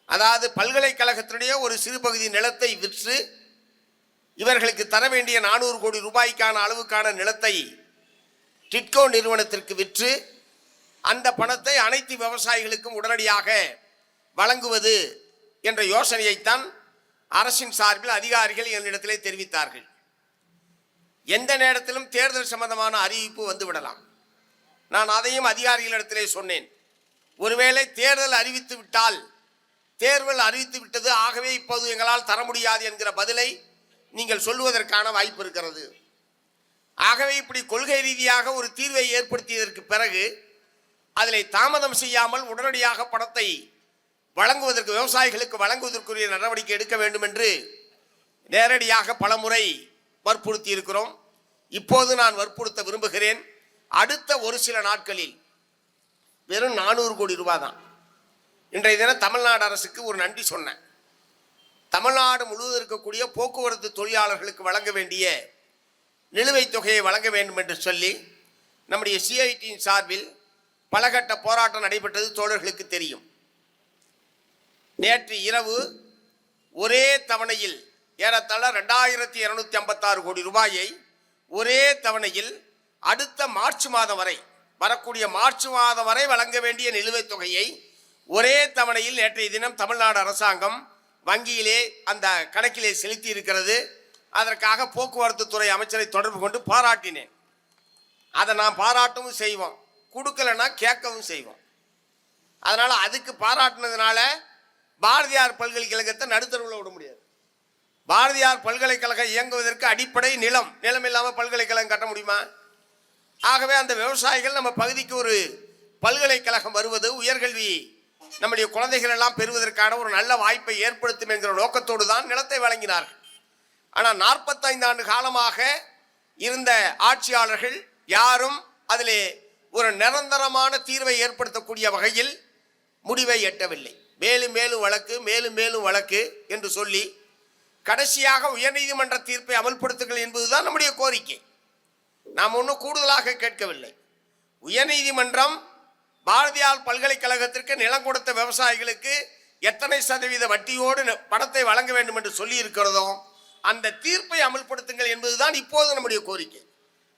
அதாவது பல்கலைக்கழகத்தினுடைய ஒரு சிறு பகுதி நிலத்தை விற்று இவர்களுக்கு தர வேண்டிய 400 கோடி ரூபாய்க்கான அளவுக்கான நிலத்தை டிட்கோ நிறுவனத்திற்கு விற்று அந்த பணத்தை அனைத்து விவசாயிகளுக்கும் உடனடியாக வழங்குவது என்ற யோசனையைத்தான் அரசின் சார்பில் அதிகாரிகள் என்னிடத்திலே தெரிவித்தார்கள். எந்த நேரத்திலும் தேர்தல் சம்பந்தமான அறிவிப்பு வந்துவிடலாம். நான் அதையும் அதிகாரிகளிடத்திலே சொன்னேன். ஒருவேளை தேர்தல் அறிவித்து விட்டால், தேர்தல் அறிவித்து விட்டது, ஆகவே இப்போது எங்களால் தர முடியாது என்கிற பதிலை நீங்கள் சொல்லுவதற்கான வாய்ப்பு இருக்கிறது. ஆகவே இப்படி கொள்கை ரீதியாக ஒரு தீர்வை ஏற்படுத்தியதற்கு பிறகு அதில் தாமதம் செய்யாமல் உடனடியாக பணத்தை வழங்குவதற்கு, விவசாயிகளுக்கு வழங்குவதற்குரிய நடவடிக்கை எடுக்க வேண்டும் என்று நேரடியாக பலமுறை வற்புறுத்தி இருக்கிறோம். இப்போது நான் வற்புறுத்த விரும்புகிறேன். அடுத்த ஒரு சில நாட்களில் வெறும் 400 கோடி ரூபாய் தான். இன்றைய தினம் தமிழ்நாடு அரசுக்கு ஒரு நன்றி சொன்னேன். தமிழ்நாடு முழுவதும் இருக்கக்கூடிய போக்குவரத்து தொழிலாளர்களுக்கு வழங்க வேண்டிய நிலுவைத் தொகையை வழங்க வேண்டும் என்று சொல்லி நம்முடைய CITயின் சார்பில் பலகட்ட போராட்டம் நடைபெற்றது தோழர்களுக்கு தெரியும். நேற்று இரவு ஒரே தவணையில் ஏறத்தாழ 2256 கோடி ரூபாயை ஒரே தவணையில் அடுத்த மார்ச் மாதம் வரை, வரக்கூடிய மார்ச் மாதம் வரை வழங்க வேண்டிய நிலுவைத் தொகையை ஒரே தவணையில் நேற்றைய தினம் தமிழ்நாடு அரசாங்கம் வங்கியிலே அந்த கணக்கிலே செலுத்தி இருக்கிறது. அதற்காக போக்குவரத்து துறை அமைச்சரை தொடர்பு கொண்டு பாராட்டினேன். அதை நாம் பாராட்டவும் செய்வோம், கொடுக்கலன்னா கேட்கவும் செய்வோம். அதனால அதுக்கு பாராட்டினதுனால பாரதியார் பல்கலைக்கழகத்தை நடுத்தருவில் விட முடியாது. பாரதியார் பல்கலைக்கழகம் இயங்குவதற்கு அடிப்படை நிலம். நிலம் இல்லாமல் பல்கலைக்கழகம் கட்ட முடியுமா? ஆகவே அந்த விவசாயிகள் நம்ம பகுதிக்கு ஒரு பல்கலைக்கழகம் வருவது உயர்கல்வி நம்முடைய குழந்தைகள் எல்லாம் பெறுவதற்கான ஒரு நல்ல வாய்ப்பை ஏற்படுத்தும் என்கிற நோக்கத்தோடு தான் நிலத்தை வழங்கினார்கள். ஆனால் 45 ஆண்டு காலமாக இருந்த ஆட்சியாளர்கள் யாரும் அதிலே ஒரு நிரந்தரமான தீர்வை ஏற்படுத்தக்கூடிய வகையில் முடிவை எட்டவில்லை. மேலும் மேலும் வழக்கு, மேலும் மேலும் வழக்கு என்று சொல்லி கடைசியாக உயர்நீதிமன்ற தீர்ப்பை அமல்படுத்துங்கள் என்பதுதான் நம்முடைய கோரிக்கை. நாம் ஒன்றும் கூடுதலாக கேட்கவில்லை. உயர்நீதிமன்றம் பாரதியார் பல்கலைக்கழகத்திற்கு நிலம் கொடுத்த விவசாயிகளுக்கு எத்தனை சதவீத வட்டியோடு பணத்தை வழங்க வேண்டும் என்று சொல்லி இருக்கிறதோ அந்த தீர்ப்பை அமல்படுத்துங்கள் என்பதுதான் இப்போது நம்முடைய கோரிக்கை.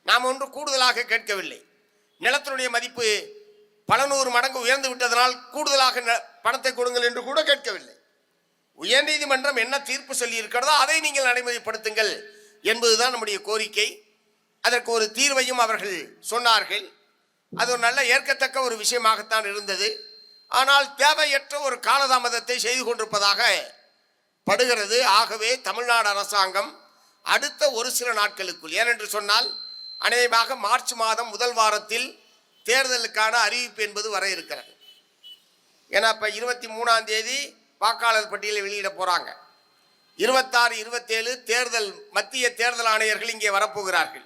நாம் ஒன்று கூடுதலாக கேட்கவில்லை. நிலத்தினுடைய மதிப்பு பல நூறு மடங்கு உயர்ந்து விட்டதனால் கூடுதலாக பணத்தை கொடுங்கள் என்று கூட கேட்கவில்லை. உயர்நீதிமன்றம் என்ன தீர்ப்பு சொல்லி இருக்கிறதோ அதை நீங்கள் நடைமுறைப்படுத்துங்கள் என்பதுதான் நம்முடைய கோரிக்கை. அதற்கு ஒரு தீர்வையும் அவர்கள் சொன்னார்கள். அது ஒரு நல்ல ஏற்கத்தக்க ஒரு விஷயமாகத்தான் இருந்தது. ஆனால் தேவையற்ற ஒரு காலதாமதத்தை செய்து கொண்டிருப்பதாக படுகிறது. ஆகவே தமிழ்நாடு அரசாங்கம் அடுத்த ஒரு சில நாட்களுக்குள், ஏனென்று சொன்னால் அநேகமாக மார்ச் மாதம் முதல் வாரத்தில் தேர்தலுக்கான அறிவிப்பு என்பது வர இருக்கிறது. ஏன்னா இப்போ 23ஆம் தேதி வாக்காளர் பட்டியலை வெளியிட போகிறாங்க. 26, 27 தேர்தல் மத்திய தேர்தல் ஆணையர்கள் இங்கே வரப்போகிறார்கள்.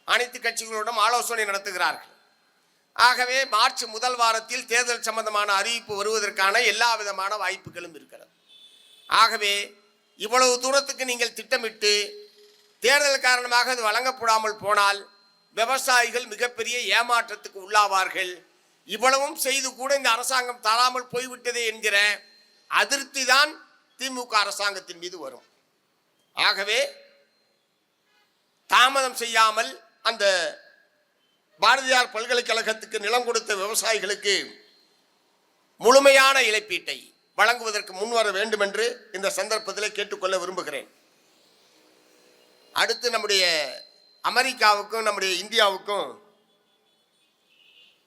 அனைத்து கட்சிகளோடும் ஆலோசனை நடத்துகிறார்கள். ஆகவே மார்ச் முதல் வாரத்தில் தேர்தல் சம்பந்தமான அறிவிப்பு வருவதற்கான எல்லா விதமான வாய்ப்புகளும் இருக்கிறது. ஆகவே இவ்வளவு தூரத்துக்கு நீங்கள் திட்டமிட்டு தேர்தல் காரணமாக அது வழங்கப்படாமல் போனால் விவசாயிகள் மிகப்பெரிய ஏமாற்றத்துக்கு உள்ளாவார்கள். இவ்வளவும் செய்து கூட இந்த அரசாங்கம் தராமல் போய்விட்டதே என்கிற அதிருப்தி தான் திமுக அரசாங்கத்தின் மீது வரும். ஆகவே தாமதம் செய்யாமல் அந்த பாரதியார் பல்கலைக்கழகத்துக்கு நிலம் கொடுத்த விவசாயிகளுக்கு முழுமையான இழப்பீட்டை வழங்குவதற்கு முன்வர வேண்டும் என்று இந்த சந்தர்ப்பத்தில் கேட்டுக்கொள்ள விரும்புகிறேன். அடுத்து நம்முடைய அமெரிக்காவுக்கும் நம்முடைய இந்தியாவுக்கும்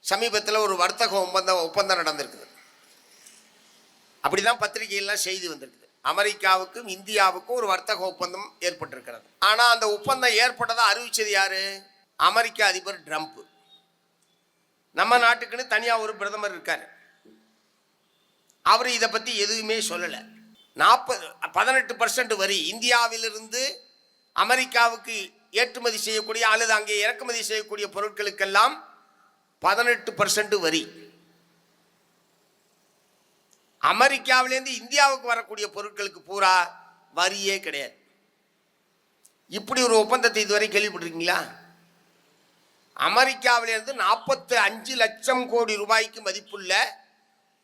சமீபத்தில் ஒரு வர்த்தக ஒப்பந்தம் நடந்திருக்குது. அப்படிதான் பத்திரிகையெல்லாம் செய்தி வந்திருக்குது. அமெரிக்காவுக்கும் இந்தியாவுக்கும் ஒரு வர்த்தக ஒப்பந்தம் ஏற்பட்டிருக்கிறது. ஆனால் அந்த ஒப்பந்தம் ஏற்பட்டதை அறிவிச்சது யாரு? அமெரிக்க அதிபர் ட்ரம்ப். நம்ம நாட்டுக்குன்னு தனியாக ஒரு பிரதமர் இருக்காரு. அவர் இதை பற்றி எதுவுமே சொல்லலை. 18% வரி இந்தியாவிலிருந்து அமெரிக்காவுக்கு ஏற்றுமதி செய்யக்கூடிய அல்லது அங்கே இறக்குமதி செய்யக்கூடிய பொருட்களுக்கெல்லாம் 18% வரி. அமெரிக்காவிலேருந்து இந்தியாவுக்கு வரக்கூடிய பொருட்களுக்கு பூரா வரியே கிடையாது. இப்படி ஒரு ஒப்பந்தத்தை இதுவரை கேள்விப்பட்டிருக்கீங்களா? அமெரிக்காவிலிருந்து 45 லட்சம் கோடி ரூபாய்க்கு மதிப்புள்ள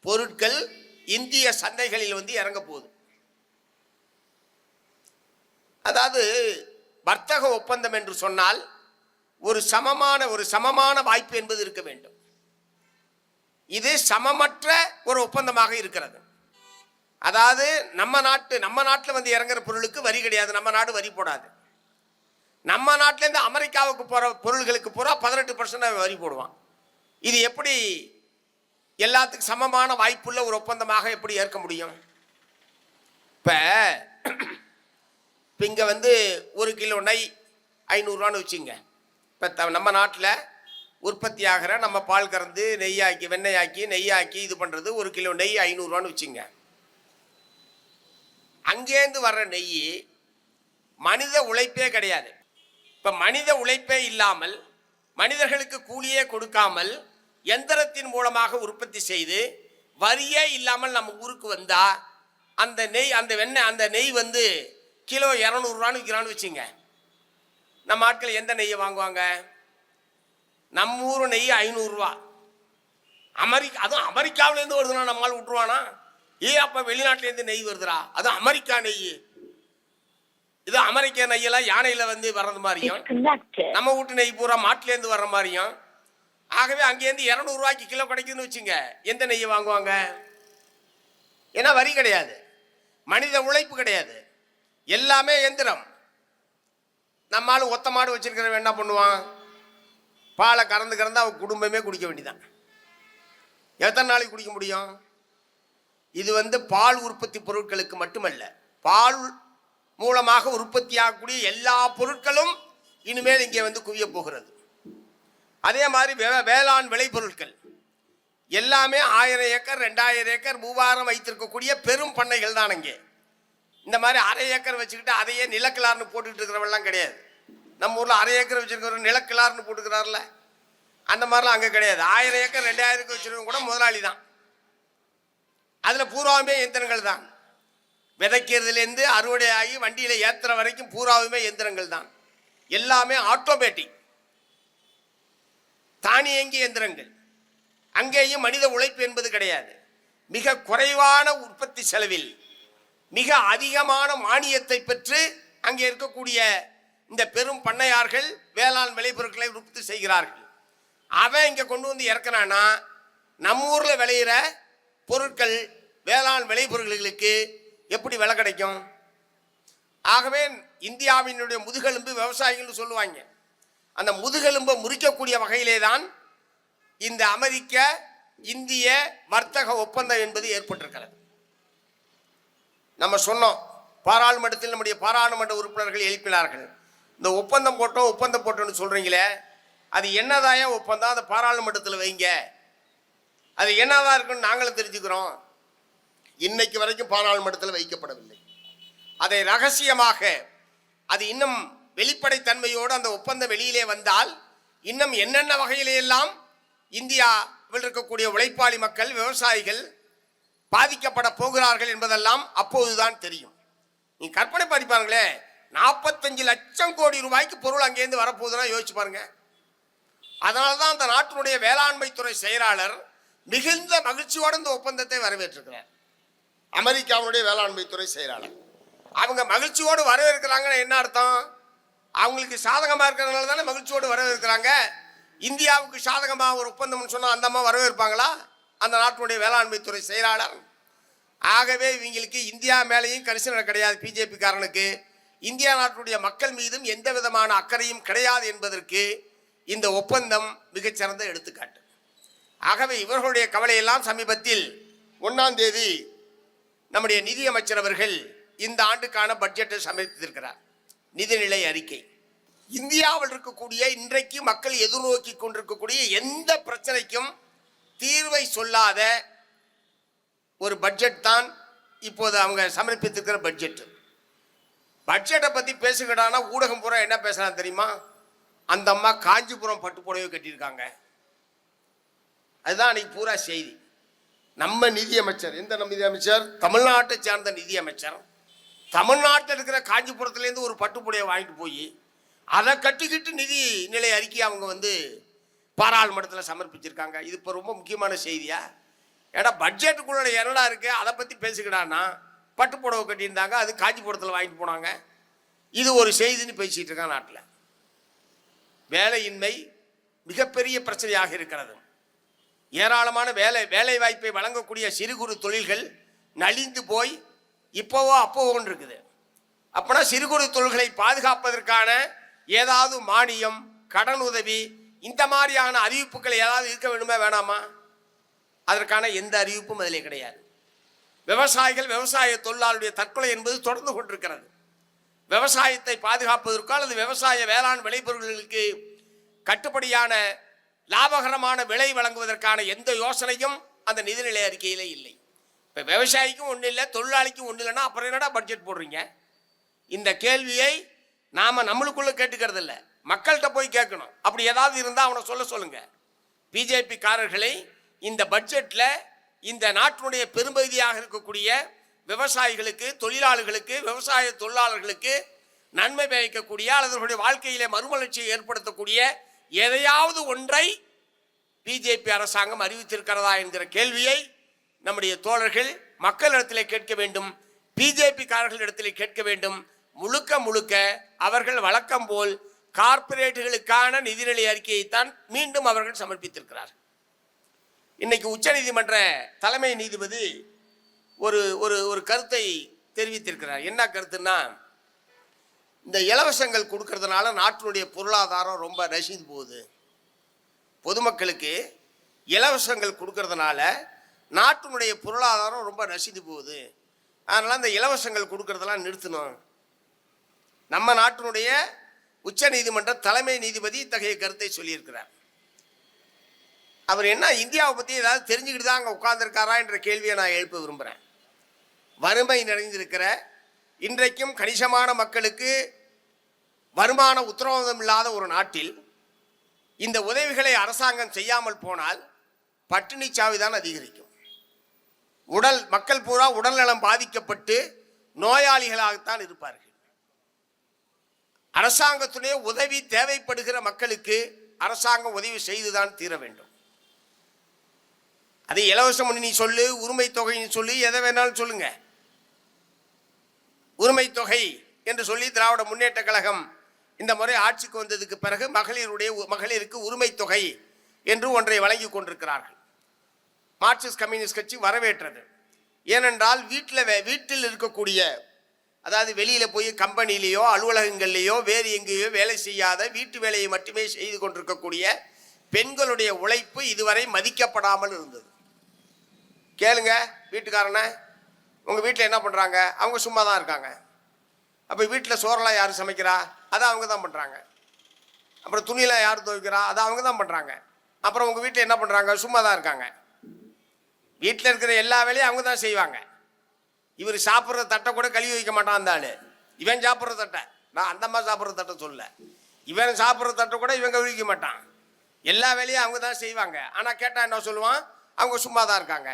பொருட்கள் இந்திய சந்தைகளில் வந்து இறங்க போகுது. அதாவது வர்த்தக ஒப்பந்தம் என்று சொன்னால் ஒரு சமமான வாய்ப்பு என்பது இருக்க வேண்டும். இது சமமற்ற ஒரு ஒப்பந்தமாக இருக்கிறது. அதாவது நம்ம நாட்டில் வந்து இறங்குற பொருளுக்கு வரி கிடையாது. நம்ம நாடு வரி போடாது. நம்ம நாட்டிலேருந்து அமெரிக்காவுக்கு போகிற பொருள்களுக்கு பூரா 18% வரி போடுவான். இது எப்படி எல்லாத்துக்கும் சமமான வாய்ப்புள்ள ஒரு ஒப்பந்தமாக எப்படி ஏற்க முடியும்? இப்போ இங்கே வந்து 1 கிலோ நெய் 500 ரூபான்னு வச்சுங்க. இப்போ நம்ம நாட்டில் உற்பத்தி ஆகிற நம்ம பால் கறந்து நெய்யாக்கி வெண்ணெயாக்கி நெய்யாக்கி இது பண்ணுறது 1 கிலோ நெய் 500 ரூபான்னு வச்சுங்க. அங்கேருந்து வர்ற நெய் மனித உழைப்பே கிடையாது. இப்போ மனித உழைப்பே இல்லாமல் மனிதர்களுக்கு கூலியே கொடுக்காமல் எந்திரத்தின் மூலமாக உற்பத்தி செய்து வரியே இல்லாமல் நம்ம ஊருக்கு வந்தா அந்த நெய் அந்த வெண்ணெய் அந்த நெய் வந்து கிலோ 200 ரூபான்னு விற்கிறான்னு வச்சுங்க. நம்ம ஆட்கள் எந்த நெய்யை வாங்குவாங்க? நம்ம ஊர் நெய் 500 ரூபா. அதுவும் அமெரிக்காவிலேருந்து வருதுன்னா நம்மளால் விட்டுருவானா? அப்போ வெளிநாட்டிலேருந்து நெய் வருதுடா, அது அமெரிக்கா நெய். இது அமெரிக்க நெய்யெல்லாம் யானையில் வந்து வர்றது மாதிரியும் நம்ம வீட்டு நெய் பூரா மாட்டிலேருந்து வர்ற மாதிரியும். ஆகவே அங்கேருந்து 200 ரூபாய்க்கு கிலோ கிடைக்குதுன்னு வச்சுங்க. எந்த நெய்யை வாங்குவாங்க? ஏன்னா வரி கிடையாது, மனித உழைப்பு கிடையாது, எல்லாமே எந்திரம். நம்மளால ஒத்த மாடு வச்சிருக்கிறவன் என்ன பண்ணுவான்? பாலை கறந்து அவன் குடும்பமே குடிக்க வேண்டியதான். எத்தனை நாளைக்கு குடிக்க முடியும்? இது பால் உற்பத்தி பொருட்களுக்கு மட்டுமல்ல, பால் மூலமாக உற்பத்தி ஆகக்கூடிய எல்லா பொருட்களும் இனிமேல் இங்கே குவிய போகிறது. அதே மாதிரி வேளாண் விளைபொருட்கள் எல்லாமே 1000 ஏக்கர் 2000 ஏக்கர் 3000 வைத்திருக்கக்கூடிய பெரும் பண்ணைகள் தான். இங்கே இந்த மாதிரி 1/2 ஏக்கர் வச்சுக்கிட்டு அதையே நிலக்கிழார்னு போட்டுக்கிட்டு இருக்கிறவெல்லாம் கிடையாது. நம்ம ஊரில் 1/2 ஏக்கர் வச்சிருக்கிற நிலக்கிழார்னு போட்டுக்கிறார்ல, அந்த மாதிரிலாம் அங்கே கிடையாது. 1000 ஏக்கர் 2000 ஏக்கர் வச்சிருக்கவங்க கூட முதலாளி தான். அதில் பூராவுமே எந்திரங்கள் தான். விதைக்கிறதுலேருந்து அறுவடை ஆகி வண்டியில் ஏற்றுற வரைக்கும் பூராவுமே எந்திரங்கள் தான். எல்லாமே ஆட்டோமேட்டிக் தானியங்கி எந்திரங்கள். அங்கேயும் மனித உழைப்பு என்பது கிடையாது. மிக குறைவான உற்பத்தி செலவில் மிக அதிகமான மானியத்தை பெற்று அங்கே இருக்கக்கூடிய இந்த பெரும் பண்ணையார்கள் வேளாண் விளைபொருட்களை உற்பத்தி செய்கிறார்கள். அவன் இங்கே கொண்டு வந்து இறக்குறானா, நம்ம ஊரில் விளையிற பொருட்கள் வேளாண் விளைபொருட்களுக்கு எப்படி விலை கிடைக்கும்? ஆகவே இந்தியாவினுடைய முதுகெலும்பு விவசாயிகள் சொல்லுவாங்க. அந்த முதுகெலும்பை முறிக்கக்கூடிய வகையிலே தான் இந்த அமெரிக்க இந்திய வர்த்தக ஒப்பந்தம் என்பது ஏற்பட்டிருக்கிறது. நம்ம சொன்னோம், பாராளுமன்றத்தில் நம்முடைய பாராளுமன்ற உறுப்பினர்கள் எழுப்பினார்கள், இந்த ஒப்பந்தம் போட்டோம்னு சொல்றீங்களே, அது என்னதாயா ஒப்பந்தம்? அதை பாராளுமன்றத்தில் வைங்க, அது என்னதான் இருக்குன்னு நாங்களும் தெரிஞ்சுக்கிறோம். இன்னைக்கு வரைக்கும் பாராளுமன்றத்தில் வைக்கப்படவில்லை. அதை ரகசியமாக, அது இன்னும் வெளிப்படைத்தன்மையோடு அந்த ஒப்பந்தம் வெளியிலே வந்தால் இன்னும் என்னென்ன வகையிலெல்லாம் இந்தியாவில் இருக்கக்கூடிய உழைப்பாளி மக்கள் விவசாயிகள் பாதிக்கப்பட போகிறார்கள் என்பதெல்லாம் அப்போதுதான் தெரியும். நீ கற்பனை பண்ணி பாருங்களே, 45 லட்சம் கோடி ரூபாய்க்கு பொருள் அங்கேருந்து வரப்போகுதுன்னா யோசிச்சு பாருங்க. அதனால தான் அந்த நாட்டினுடைய வேளாண்மை துறை செயலாளர் மிகுந்த மகிழ்ச்சியோடு இந்த ஒப்பந்தத்தை வரவேற்றிருக்கிறார். அமெரிக்காவுடைய வேளாண்மை துறை செயலாளர் அவங்க மகிழ்ச்சியோடு வரவேற்கிறாங்கன்னா என்ன அர்த்தம்? அவங்களுக்கு சாதகமாக இருக்கிறதுனால தானே மகிழ்ச்சியோடு வரவேற்கிறாங்க. இந்தியாவுக்கு சாதகமாக ஒரு ஒப்பந்தம்னு சொன்னால் அந்த அம்மா வரவேற்பாங்களா? அந்த நாட்டினுடைய வேளாண்மை துறை செயலாளர். ஆகவே இவங்களுக்கு இந்தியா மேலேயும் கரிசனை கிடையாது. பிஜேபி காரனுக்கு இந்தியா நாட்டுடைய மக்கள் மீதும் எந்த விதமான அக்கறையும் கிடையாது என்பதற்கு இந்த ஒப்பந்தம் மிகச்சிறந்த எடுத்துக்காட்டு. ஆகவே இவர்களுடைய கவலையெல்லாம் சமீபத்தில் 1ஆம் தேதி நம்முடைய நிதியமைச்சர் அவர்கள் இந்த ஆண்டுக்கான பட்ஜெட்டை சமர்ப்பித்திருக்கிறார். நிதிநிலை அறிக்கை. இந்தியாவில் இருக்கக்கூடிய இன்றைக்கு மக்கள் எதிர்நோக்கி கொண்டிருக்கக்கூடிய எந்த பிரச்சனைக்கும் தீர்வை சொல்லாத ஒரு பட்ஜெட் தான் இப்போது அவங்க சமர்ப்பித்திருக்கிற பட்ஜெட். பட்ஜெட்டை பற்றி பேசுகிறானா ஊடகம் பூரா என்ன பேசுறாங்க தெரியுமா? அந்த அம்மா காஞ்சிபுரம் பட்டு புடவை கட்டியிருக்காங்க. அதுதான் அன்னைக்கு பூரா செய்தி. நம்ம நிதியமைச்சர், எந்த நம்ம நிதியமைச்சர்? தமிழ்நாட்டை சேர்ந்த நிதியமைச்சர் தமிழ்நாட்டில் இருக்கிற காஞ்சிபுரத்துலேருந்து ஒரு பட்டுப்புடையை வாங்கிட்டு போய் அதை கட்டிக்கிட்டு நிதி நிலை அறிக்கை அவங்க பாராளுமன்றத்தில் சமர்ப்பிச்சிருக்காங்க. இது இப்போ ரொம்ப முக்கியமான செய்தியா? ஏன்னா பட்ஜெட்டுக்குள்ள என்னடா இருக்கு அதை பற்றி பேசிக்கிடான்னா பட்டுப்புடவை கட்டியிருந்தாங்க, அது காஞ்சிபுரத்தில் வாங்கிட்டு போனாங்க. இது ஒரு செய்தின்னு பேசிகிட்டு இருக்காங்க. நாட்டில் வேலையின்மை மிகப்பெரிய பிரச்சனையாக இருக்கிறது. ஏராளமான வேலை வாய்ப்பை வழங்கக்கூடிய சிறு குறு தொழில்கள் நலிந்து போய் அப்போவோன்னு இருக்குது. அப்போனா சிறு குறு தொழில்களை பாதுகாப்பதற்கான ஏதாவது மானியம், கடன் உதவி, இந்த மாதிரியான அறிவிப்புகள் ஏதாவது இருக்க வேண்டுமா வேணாமா? அதற்கான எந்த அறிவிப்பும் அதிலே கிடையாது. விவசாய தொழிலாளருடைய தற்கொலை என்பது தொடர்ந்து கொண்டிருக்கிறது. விவசாயத்தை பாதுகாப்பதற்கால் அல்லது விவசாய வேளாண் விளைபொருட்களுக்கு கட்டுப்படியான லாபகரமான விலை வழங்குவதற்கான எந்த யோசனையும் அந்த நிதிநிலை அறிக்கையிலே இல்லை. இப்போ விவசாயிக்கும் ஒன்றும் இல்லை, தொழிலாளிக்கும் ஒன்றும் இல்லைன்னா அப்புறம் என்னடா பட்ஜெட் போடுறீங்க? இந்த கேள்வியை நாம் நம்மளுக்குள்ளே கேட்டுக்கிறது இல்லை, மக்கள்கிட்ட போய் கேட்கணும். அப்படி ஏதாவது இருந்தால் அவனை சொல்லுங்க. பிஜேபி காரர்களை இந்த பட்ஜெட்டில் இந்த நாட்டினுடைய பெரும்பகுதியாக இருக்கக்கூடிய விவசாயிகளுக்கு, தொழிலாளர்களுக்கு, விவசாய தொழிலாளர்களுக்கு நன்மை பயக்கக்கூடிய அல்லது அவர்களுடைய வாழ்க்கையிலே மறுமலர்ச்சியை ஏற்படுத்தக்கூடிய எதையாவது ஒன்றை பிஜேபி அரசாங்கம் அறிவித்திருக்கிறதா என்கிற கேள்வியை நம்முடைய தோழர்கள் மக்களிடத்திலே கேட்க வேண்டும், பிஜேபி காரர்களிடத்திலே கேட்க வேண்டும். முழுக்க அவர்கள் வழக்கம் போல் கார்ப்பரேட்டுகளுக்கான நிதிநிலை அறிக்கையைத்தான் மீண்டும் அவர்கள் சமர்ப்பித்திருக்கிறார்கள். இன்னைக்கு உச்சநீதிமன்ற தலைமை நீதிபதி ஒரு கருத்தை தெரிவித்திருக்கிறார். என்ன கருத்துன்னா, இந்த இலவசங்கள் கொடுக்கறதுனால நாட்டினுடைய பொருளாதாரம் ரொம்ப நசிந்து போகுது. பொதுமக்களுக்கு இலவசங்கள் கொடுக்கறதுனால நாட்டினுடைய பொருளாதாரம் ரொம்ப நசிந்து போகுது. அதனால இந்த இலவசங்கள் கொடுக்கறதெல்லாம் நிறுத்தணும். நம்ம நாட்டினுடைய உச்ச நீதிமன்ற தலைமை நீதிபதி இத்தகைய கருத்தை சொல்லியிருக்கிறார். அவர் என்ன இந்தியாவை பற்றி ஏதாவது தெரிஞ்சுக்கிட்டு தான் அங்கே உட்கார்ந்துருக்காரா என்ற கேள்வியை நான் எழுப்ப விரும்புகிறேன். வறுமை நிறைந்திருக்கிற இன்றைக்கும் கணிசமான மக்களுக்கு வருமான உத்தரவாதம் இல்லாத ஒரு நாட்டில் இந்த உதவிகளை அரசாங்கம் செய்யாமல் போனால் பட்டினி சாவுதான் அதிகரிக்கும். மக்கள் பூரா உடல்நலம் பாதிக்கப்பட்டு நோயாளிகளாகத்தான் இருப்பார்கள். அரசாங்கத்துடைய உதவி தேவைப்படுகிற மக்களுக்கு அரசாங்கம் உதவி செய்துதான் தீர வேண்டும். அது இலவசம் நீ சொல்லு, உரிமை தொகைன்னு சொல்லி, எதை வேணாலும் சொல்லுங்க. உரிமை தொகை என்று சொல்லி திராவிட முன்னேற்ற கழகம் இந்த முறை ஆட்சிக்கு வந்ததுக்கு பிறகு மகளிருக்கு உரிமை தொகை என்று ஒன்றை வழங்கி கொண்டிருக்கிறார்கள். மார்க்சிஸ்ட் கம்யூனிஸ்ட் கட்சி வரவேற்றது. ஏனென்றால் வீட்டில் இருக்கக்கூடிய, அதாவது வெளியில் போய் கம்பெனிலேயோ அலுவலகங்கள்லேயோ வேறு எங்கேயோ வேலை செய்யாத வீட்டு வேலையை மட்டுமே செய்து கொண்டிருக்கக்கூடிய பெண்களுடைய உழைப்பு இதுவரை மதிக்கப்படாமல் இருந்தது. கேளுங்க வீட்டுக்காரனை, உங்கள் வீட்டில் என்ன பண்ணுறாங்க? அவங்க சும்மா தான் இருக்காங்க. அப்போ வீட்டில் சோறெல்லாம் யார் சமைக்கிறா? அதை அவங்க தான் பண்ணுறாங்க. அப்புறம் துணியெல்லாம் யார் துவைக்கிறா? அதை அவங்க தான் பண்ணுறாங்க. அப்புறம் உங்கள் வீட்டில் என்ன பண்ணுறாங்க? சும்மா தான் இருக்காங்க. வீட்டில் இருக்கிற எல்லா வேலையும் அவங்க தான் செய்வாங்க. இவர் சாப்பிட்ற தட்டை கூட கழுவி வைக்க மாட்டான் அந்த ஆள். இவன் சாப்பிட்ற தட்டை, நான் அந்த மாதிரி சாப்பிட்ற தட்டை சொல்ல, இவன் சாப்பிட்ற தட்டை கூட இவன் கழுவிக்க மாட்டான். எல்லா வேலையும் அவங்க தான் செய்வாங்க. ஆனால் கேட்டால் என்ன சொல்லுவான்? அவங்க சும்மா தான் இருக்காங்க.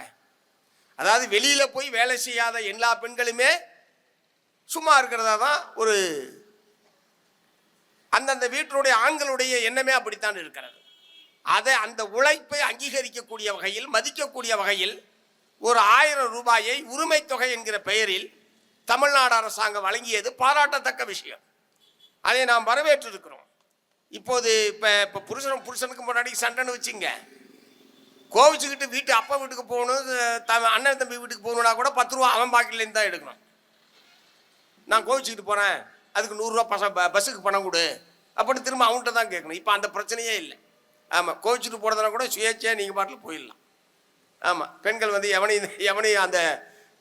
அதாவது வெளியில் போய் வேலை செய்யாத எல்லா பெண்களுமே சும்மா இருக்கிறதா தான் ஒரு அந்தந்த வீட்டினுடைய ஆண்களுடைய எண்ணமே அப்படித்தான் இருக்கிறது. அதை அந்த உழைப்பை அங்கீகரிக்கக்கூடிய வகையில், மதிக்கக்கூடிய வகையில் ஒரு 1000 ரூபாயை உரிமை தொகை என்கிற பெயரில் தமிழ்நாடு அரசாங்கம் வழங்கியது பாராட்டத்தக்க விஷயம். அதை நாம் வரவேற்றிருக்கிறோம். இப்போது இப்போ புருஷனுக்கு முன்னாடி சண்டைன்னு வச்சுங்க, கோவிச்சுக்கிட்டு அப்பா வீட்டுக்கு போகணும், அண்ணன் தம்பி வீட்டுக்கு போகணுன்னா கூட 10 ரூபா அவன் பாக்கெட்லேருந்து தான் எடுக்கணும். நான் கோவிச்சுக்கிட்டு போகிறேன், அதுக்கு 100 ரூபா பஸ்ஸுக்கு பணம் கொடு அப்படின்னு திரும்ப அவன்கிட்ட தான் கேட்கணும். இப்போ அந்த பிரச்சனையே இல்லை. ஆமாம், கோவிச்சுட்டு போகிறதுனா கூட சுயேட்சையாக நீங்கள் பாட்டில் போயிடலாம். ஆமாம், பெண்கள் எவனையும் அந்த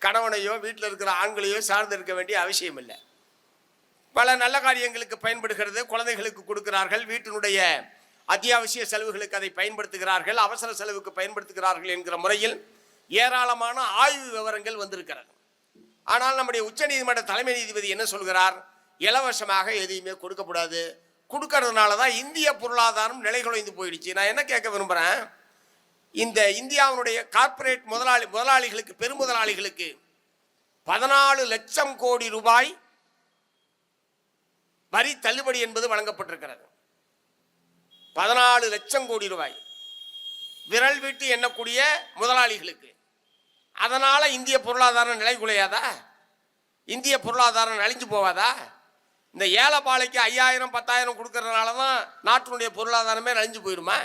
கணவனையோ வீட்டில் இருக்கிற ஆண்களையோ சார்ந்து இருக்க வேண்டிய அவசியம் இல்லை. பல நல்ல காரியங்களுக்கு பயன்படுகிறது. குழந்தைகளுக்கு கொடுக்கிறார்கள், வீட்டினுடைய அத்தியாவசிய செலவுகளுக்கு அதை பயன்படுத்துகிறார்கள், அவசர செலவுக்கு பயன்படுத்துகிறார்கள் என்கிற முறையில் ஏராளமான ஆய்வு விவரங்கள் வந்திருக்கிறது. ஆனால் நம்முடைய உச்ச நீதிமன்ற தலைமை நீதிபதி என்ன சொல்கிறார்? இலவசமாக எதையுமே கொடுக்கக்கூடாது. கொடுக்கறதுனால தான் இந்திய பொருளாதாரம் நிலைகுலைந்து போயிடுச்சு. நான் என்ன கேட்க விரும்புகிறேன், இந்த இந்தியாவுடைய கார்ப்பரேட் முதலாளிகளுக்கு, பெருமுதலாளிகளுக்கு 14 லட்சம் கோடி ரூபாய் வரி தள்ளுபடி என்பது வழங்கப்பட்டிருக்கிறது. 14 லட்சம் கோடி ரூபாய் விரல் விட்டு எண்ணக்கூடிய முதலாளிகளுக்கு. அதனால இந்திய பொருளாதாரம் நிலைகுலையாதா? இந்திய பொருளாதாரம் நலிஞ்சு போவாதா? இந்த ஏழைப்பாளைக்கு 5000 10,000 கொடுக்கறதுனால தான் நாட்டினுடைய பொருளாதாரமே நலிஞ்சு போயிடுமா?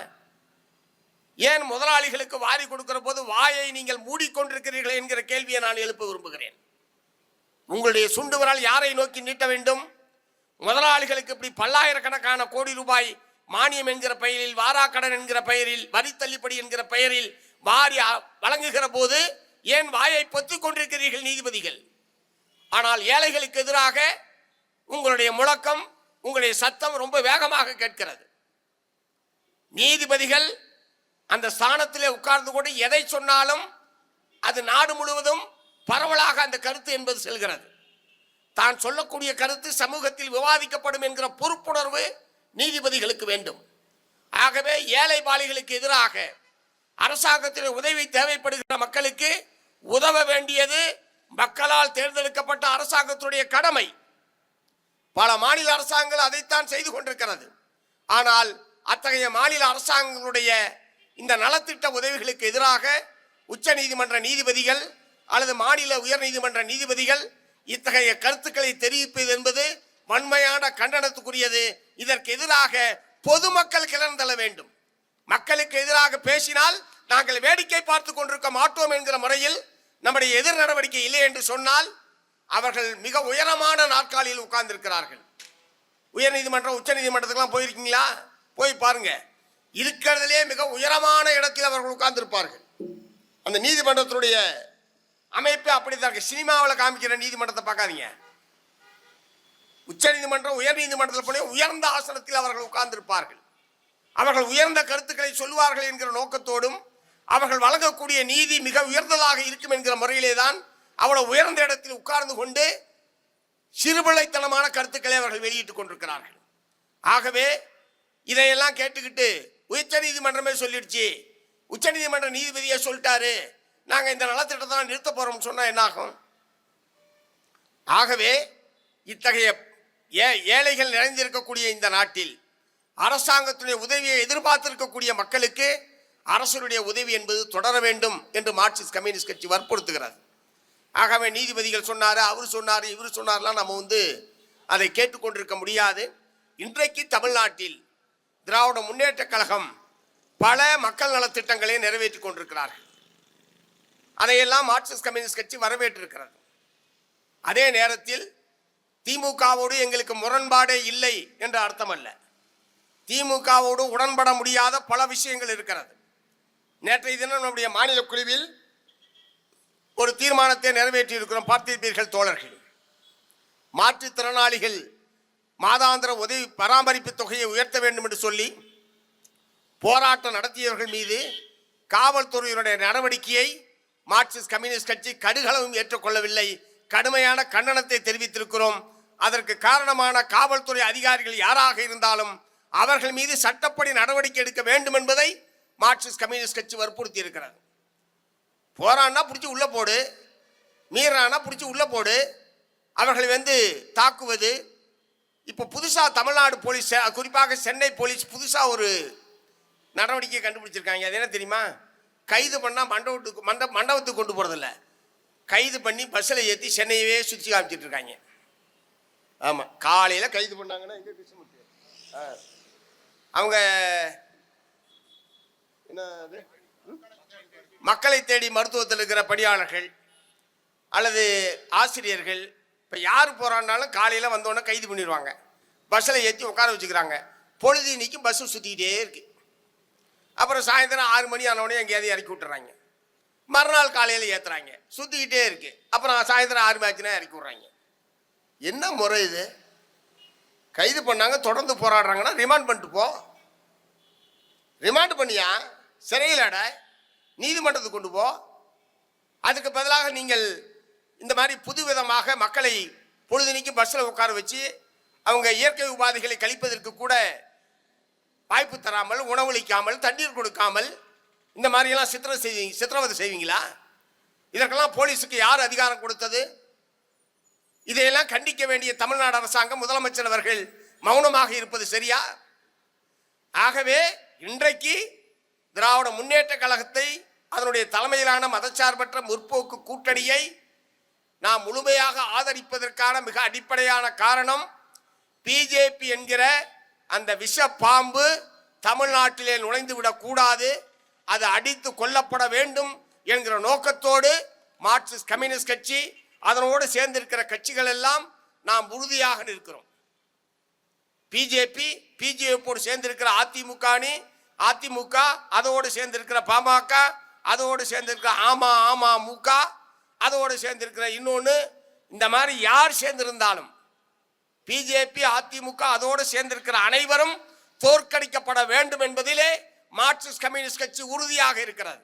ஏன் முதலாளிகளுக்கு வாரி கொடுக்கிற போது வாயை நீங்கள் மூடிக்கொண்டிருக்கிறீர்கள் என்கிற கேள்வியை நான் எழுப்ப விரும்புகிறேன். உங்களுடைய சுண்டு விரல் யாரை நோக்கி நீட்ட வேண்டும்? முதலாளிகளுக்கு இப்படி பல்லாயிரக்கணக்கான கோடி ரூபாய் மானியம் என்கிற பெயரில், வாராக்கடன் என்கிற பெயரில், வரி தள்ளுபடி என்கிற பெயரில் வாரி வழங்குகிற போது ஏன் வாயை பொத்திக் கொண்டிருக்கிறீர்கள் நீதிபதிகள்? ஆனால் ஏழைகளுக்கு எதிராக உங்களுடைய முழக்கம், உங்களுடைய சத்தம் ரொம்ப வேகமாக கேட்கிறது. நீதிபதிகள் அந்த ஸ்தானத்திலே உட்கார்ந்து கொண்டு எதை சொன்னாலும் அது நாடு முழுவதும் பரவலாக அந்த கருத்து என்பது செல்கிறது. தான் சொல்லக்கூடிய கருத்து சமூகத்தில் விவாதிக்கப்படும் என்கிற பொறுப்புணர்வு நீதிபதிகளுக்கு வேண்டும். ஆகவே ஏழை பாலிகளுக்கு எதிராக அரசாங்கத்தில் உதவி தேவைப்படுகிற மக்களுக்கு உதவ வேண்டியது மக்களால் தேர்ந்தெடுக்கப்பட்ட அரசாங்கத்துடைய கடமை. பல மாநில அரசாங்கங்கள் அதைத்தான் செய்து கொண்டிருக்கிறது. ஆனால் அத்தகைய மாநில அரசாங்கங்களுடைய இந்த நலத்திட்ட உதவிகளுக்கு எதிராக உச்ச நீதிமன்ற நீதிபதிகள் அல்லது மாநில உயர் நீதிமன்ற நீதிபதிகள் இத்தகைய கருத்துக்களை தெரிவிப்பது என்பது வன்மையான கண்டனத்துக்குரியது. இதற்கு எதிராக பொதுமக்கள் கிளர்ந்தெழ வேண்டும். மக்களுக்கு எதிராக பேசினால் நாங்கள் வேடிக்கை பார்த்து கொண்டிருக்க மாட்டோம் என்கிற முறையில் நம்முடைய எதிர் நடவடிக்கை இல்லை என்று சொன்னால் அவர்கள் மிக உயரமான நாற்காலியில் உட்கார்ந்திருக்கிறார்கள். உயர் நீதிமன்றம், உச்ச நீதிமன்றத்துக்கெல்லாம் போயிருக்கீங்களா? போய் பாருங்க. இருக்கிறதுலே மிக உயரமான இடத்தில் அவர்கள் உட்கார்ந்திருப்பார்கள். அந்த நீதிமன்றத்தினுடைய அமைப்பு அப்படித்தான் இருக்கு. சினிமாவில் காமிக்கிற நீதிமன்றத்தை பார்க்காதீங்க. உச்ச நீதிமன்றம் உயர் நீதிமன்றத்தில் போல உயர்ந்த ஆசனத்தில் அவர்கள் உட்கார்ந்திருப்பார்கள். அவர்கள் உயர்ந்த கருத்துக்களை சொல்வார்கள் என்கிற நோக்கத்தோடும் அவர்கள் வழங்கக்கூடிய நீதி மிக உயர்ந்ததாக இருக்கும் என்கிற முறையிலே தான் அவ்வளவு உயர்ந்த இடத்தில் உட்கார்ந்து கொண்டு சிறுபிள்ளைத்தனமான கருத்துக்களை அவர்கள் வெளியிட்டுக் கொண்டிருக்கிறார்கள். ஆகவே இதையெல்லாம் கேட்டுக்கிட்டு உச்ச நீதிமன்றமே சொல்லிடுச்சு, உச்ச நீதிமன்ற நீதிபதியை சொல்லிட்டாரு, நாங்க இந்த நலத்திட்டத்தை நிறுத்த போறோம் சொன்னா என்னாகும்? ஆகவே இத்தகைய ஏழைகள் நிறைந்திருக்கக்கூடிய இந்த நாட்டில் அரசாங்கத்துடைய உதவியை எதிர்பார்த்திருக்கக்கூடிய மக்களுக்கு அரசுடைய உதவி என்பது தொடர வேண்டும் என்று மார்க்சிஸ்ட் கம்யூனிஸ்ட் கட்சி வற்புறுத்துகிறது. ஆகவே நீதிபதிகள் சொன்னாரு, அவர் சொன்னாரு, இவர் சொன்னார்லாம் நம்ம அதை கேட்டுக்கொண்டிருக்க முடியாது. இன்றைக்கு தமிழ்நாட்டில் திராவிட முன்னேற்ற கழகம் பல மக்கள் நலத்திட்டங்களை நிறைவேற்றி கொண்டிருக்கிறார்கள். அதையெல்லாம் மார்க்சிஸ்ட் கம்யூனிஸ்ட் கட்சி வரவேற்றிருக்கிறது. அதே நேரத்தில் திமுகவோடு எங்களுக்கு முரண்பாடே இல்லை என்ற அர்த்தம் அல்ல. திமுகவோடு உடன்பட முடியாத பல விஷயங்கள் இருக்கிறது. நேற்றைய தினம் நம்முடைய மாநில குழுவில் ஒரு தீர்மானத்தை நிறைவேற்றி இருக்கிறோம். பார்த்திருப்பீர்கள் தோழர்கள். மாற்றுத்திறனாளிகள் மாதாந்திர உதவி பராமரிப்பு தொகையை உயர்த்த வேண்டும் என்று சொல்லி போராட்டம் நடத்தியவர்கள் மீது காவல்துறையினுடைய நடவடிக்கையை மார்க்சிஸ்ட் கம்யூனிஸ்ட் கட்சி கடுகளவும் ஏற்றுக்கொள்ளவில்லை. கடுமையான கண்டனத்தை தெரிவித்திருக்கிறோம். அதற்கு காரணமான காவல்துறை அதிகாரிகள் யாராக இருந்தாலும் அவர்கள் மீது சட்டப்படி நடவடிக்கை எடுக்க வேண்டும் என்பதை மார்க்சிஸ்ட் கம்யூனிஸ்ட் கட்சி வற்புறுத்தி இருக்கிறது. போராடினா பிடிச்சி உள்ள போடு, மீறானா பிடிச்சி உள்ள போடு, அவர்களை தாக்குவது. இப்போ புதுசாக தமிழ்நாடு போலீஸ், குறிப்பாக சென்னை போலீஸ் புதுசாக ஒரு நடவடிக்கையை கண்டுபிடிச்சிருக்காங்க. அது என்ன தெரியுமா? கைது பண்ணால் மண்டபத்துக்கு கொண்டு போகிறதில்ல, கைது பண்ணி பஸ்ஸில் ஏற்றி சென்னையவே சுற்றி காமிச்சிட்டு இருக்காங்க. ஆமாம், காலையில் கைது பண்ணாங்கன்னா எங்கே கிருஷ்ணமூர்த்தி அவங்க என்ன மக்களை தேடி மருத்துவத்தில் இருக்கிற பணியாளர்கள் அல்லது ஆசிரியர்கள் இப்போ யார் போகிறான்னாலும் காலையில் வந்தோடனே கைது பண்ணிடுவாங்க, பஸ்ஸில் ஏற்றி உட்கார வச்சுக்கிறாங்க. பொழுது இன்னைக்கு பஸ்ஸு சுற்றிக்கிட்டே இருக்கு. அப்புறம் சாயந்தரம் 6 மணி ஆனவுடனே எங்கேயாவது இறக்கி விட்டுறாங்க. மறுநாள் காலையில் ஏற்றுறாங்க, சுற்றிக்கிட்டே இருக்கு. அப்புறம் சாயந்தரம் 6 மணிச்சுனா இறக்கி விட்றாங்க. என்ன முறை இது? கைது பண்ணாங்க, தொடர்ந்து போராடுறாங்கன்னா ரிமாண்ட் பண்ணிட்டு போ. ரிமாண்ட் பண்ணியா சிறையில் அட, நீதிமன்றத்துக்கு கொண்டு போ. அதுக்கு பதிலாக நீங்கள் இந்த மாதிரி புதுவிதமாக மக்களை பொழுதுனிக்கு பஸ்ஸில் உட்கார வச்சு அவங்க இயற்கை உபாதைகளை கழிப்பதற்கு கூட வாய்ப்பு தராமல், உணவளிக்காமல், தண்ணீர் கொடுக்காமல் இந்த மாதிரியெல்லாம் சித்திரவதை செய்வீங்களா? இதற்கெல்லாம் போலீஸுக்கு யார் அதிகாரம் கொடுத்தது? இதையெல்லாம் கண்டிக்க வேண்டிய தமிழ்நாடு அரசாங்கம், முதலமைச்சர் அவர்கள் மௌனமாக இருப்பது சரியா? ஆகவே இன்றைக்கு திராவிட முன்னேற்ற கழகத்தை, அதனுடைய தலைமையிலான மதச்சார்பற்ற முற்போக்கு கூட்டணியை நாம் முழுமையாக ஆதரிப்பதற்கான மிக அடிப்படையான காரணம், பிஜேபி என்கிற அந்த விஷ பாம்பு தமிழ்நாட்டிலே நுழைந்து விடக்கூடாது, அது அடித்து கொல்லப்பட வேண்டும் என்கிற நோக்கத்தோடு மார்க்சிஸ்ட் கம்யூனிஸ்ட் கட்சி, அதனோடு சேர்ந்திருக்கிற கட்சிகள் எல்லாம் நாம் உறுதியாக இருக்கிறோம். பிஜேபியோடு சேர்ந்திருக்கிற அதிமுக, அதோடு சேர்ந்திருக்கிற பாமக, அதோடு சேர்ந்திருக்கிற அமமுக, அதோடு சேர்ந்திருக்கிற இன்னொன்று, இந்த மாதிரி யார் சேர்ந்திருந்தாலும் பிஜேபி, அதிமுக அதோடு சேர்ந்திருக்கிற அனைவரும் தோற்கடிக்கப்பட வேண்டும் என்பதிலே மார்க்சிஸ்ட் கம்யூனிஸ்ட் கட்சி உறுதியாக இருக்கிறது.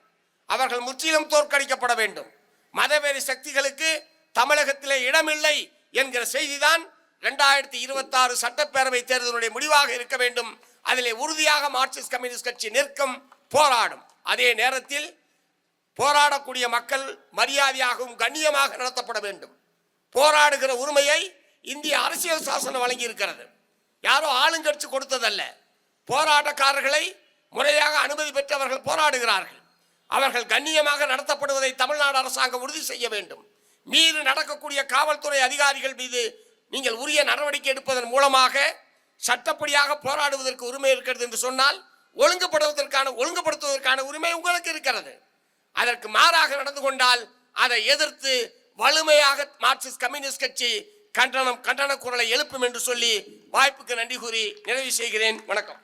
அவர்கள் முற்றிலும் தோற்கடிக்கப்பட வேண்டும். மதவெறி சக்திகளுக்கு தமிழகத்திலே இடமில்லை என்கிற செய்திதான் 2026 சட்டப்பேரவை தேர்தலுடைய முடிவாக இருக்க வேண்டும். அதிலே உறுதியாக மார்க்சிஸ்ட் கம்யூனிஸ்ட் கட்சி நிற்கும், போராடும். அதே நேரத்தில் போராடக்கூடிய மக்கள் மரியாதையாகவும் கண்ணியமாக நடத்தப்பட வேண்டும். போராடுகிற உரிமையை இந்திய அரசியல் சாசனம் வழங்கி இருக்கிறது. யாரோ ஆளுங்கட்சி கொடுத்ததல்ல. போராட்டக்காரர்களை முறையாக அனுமதி பெற்றவர்கள் போராடுகிறார்கள். அவர்கள் கண்ணியமாக நடத்தப்படுவதை தமிழ்நாடு அரசாங்கம் உறுதி செய்ய வேண்டும். மீறி நடக்கக்கூடிய காவல்துறை அதிகாரிகள் மீது நீங்கள் உரிய நடவடிக்கை எடுப்பதன் மூலமாக சட்டப்படியாக போராடுவதற்கு உரிமை இருக்கிறது என்று சொன்னால் ஒழுங்குபடுத்துவதற்கான உரிமை உங்களுக்கு இருக்கிறது. அதற்கு மாறாக நடந்து கொண்டால் அதை எதிர்த்து வலிமையாக மார்க்சிஸ்ட் கம்யூனிஸ்ட் கட்சி கண்டன குரலை எழுப்பும் என்று சொல்லி வாய்ப்புக்கு நன்றி கூறி நிறைவு செய்கிறேன். வணக்கம்.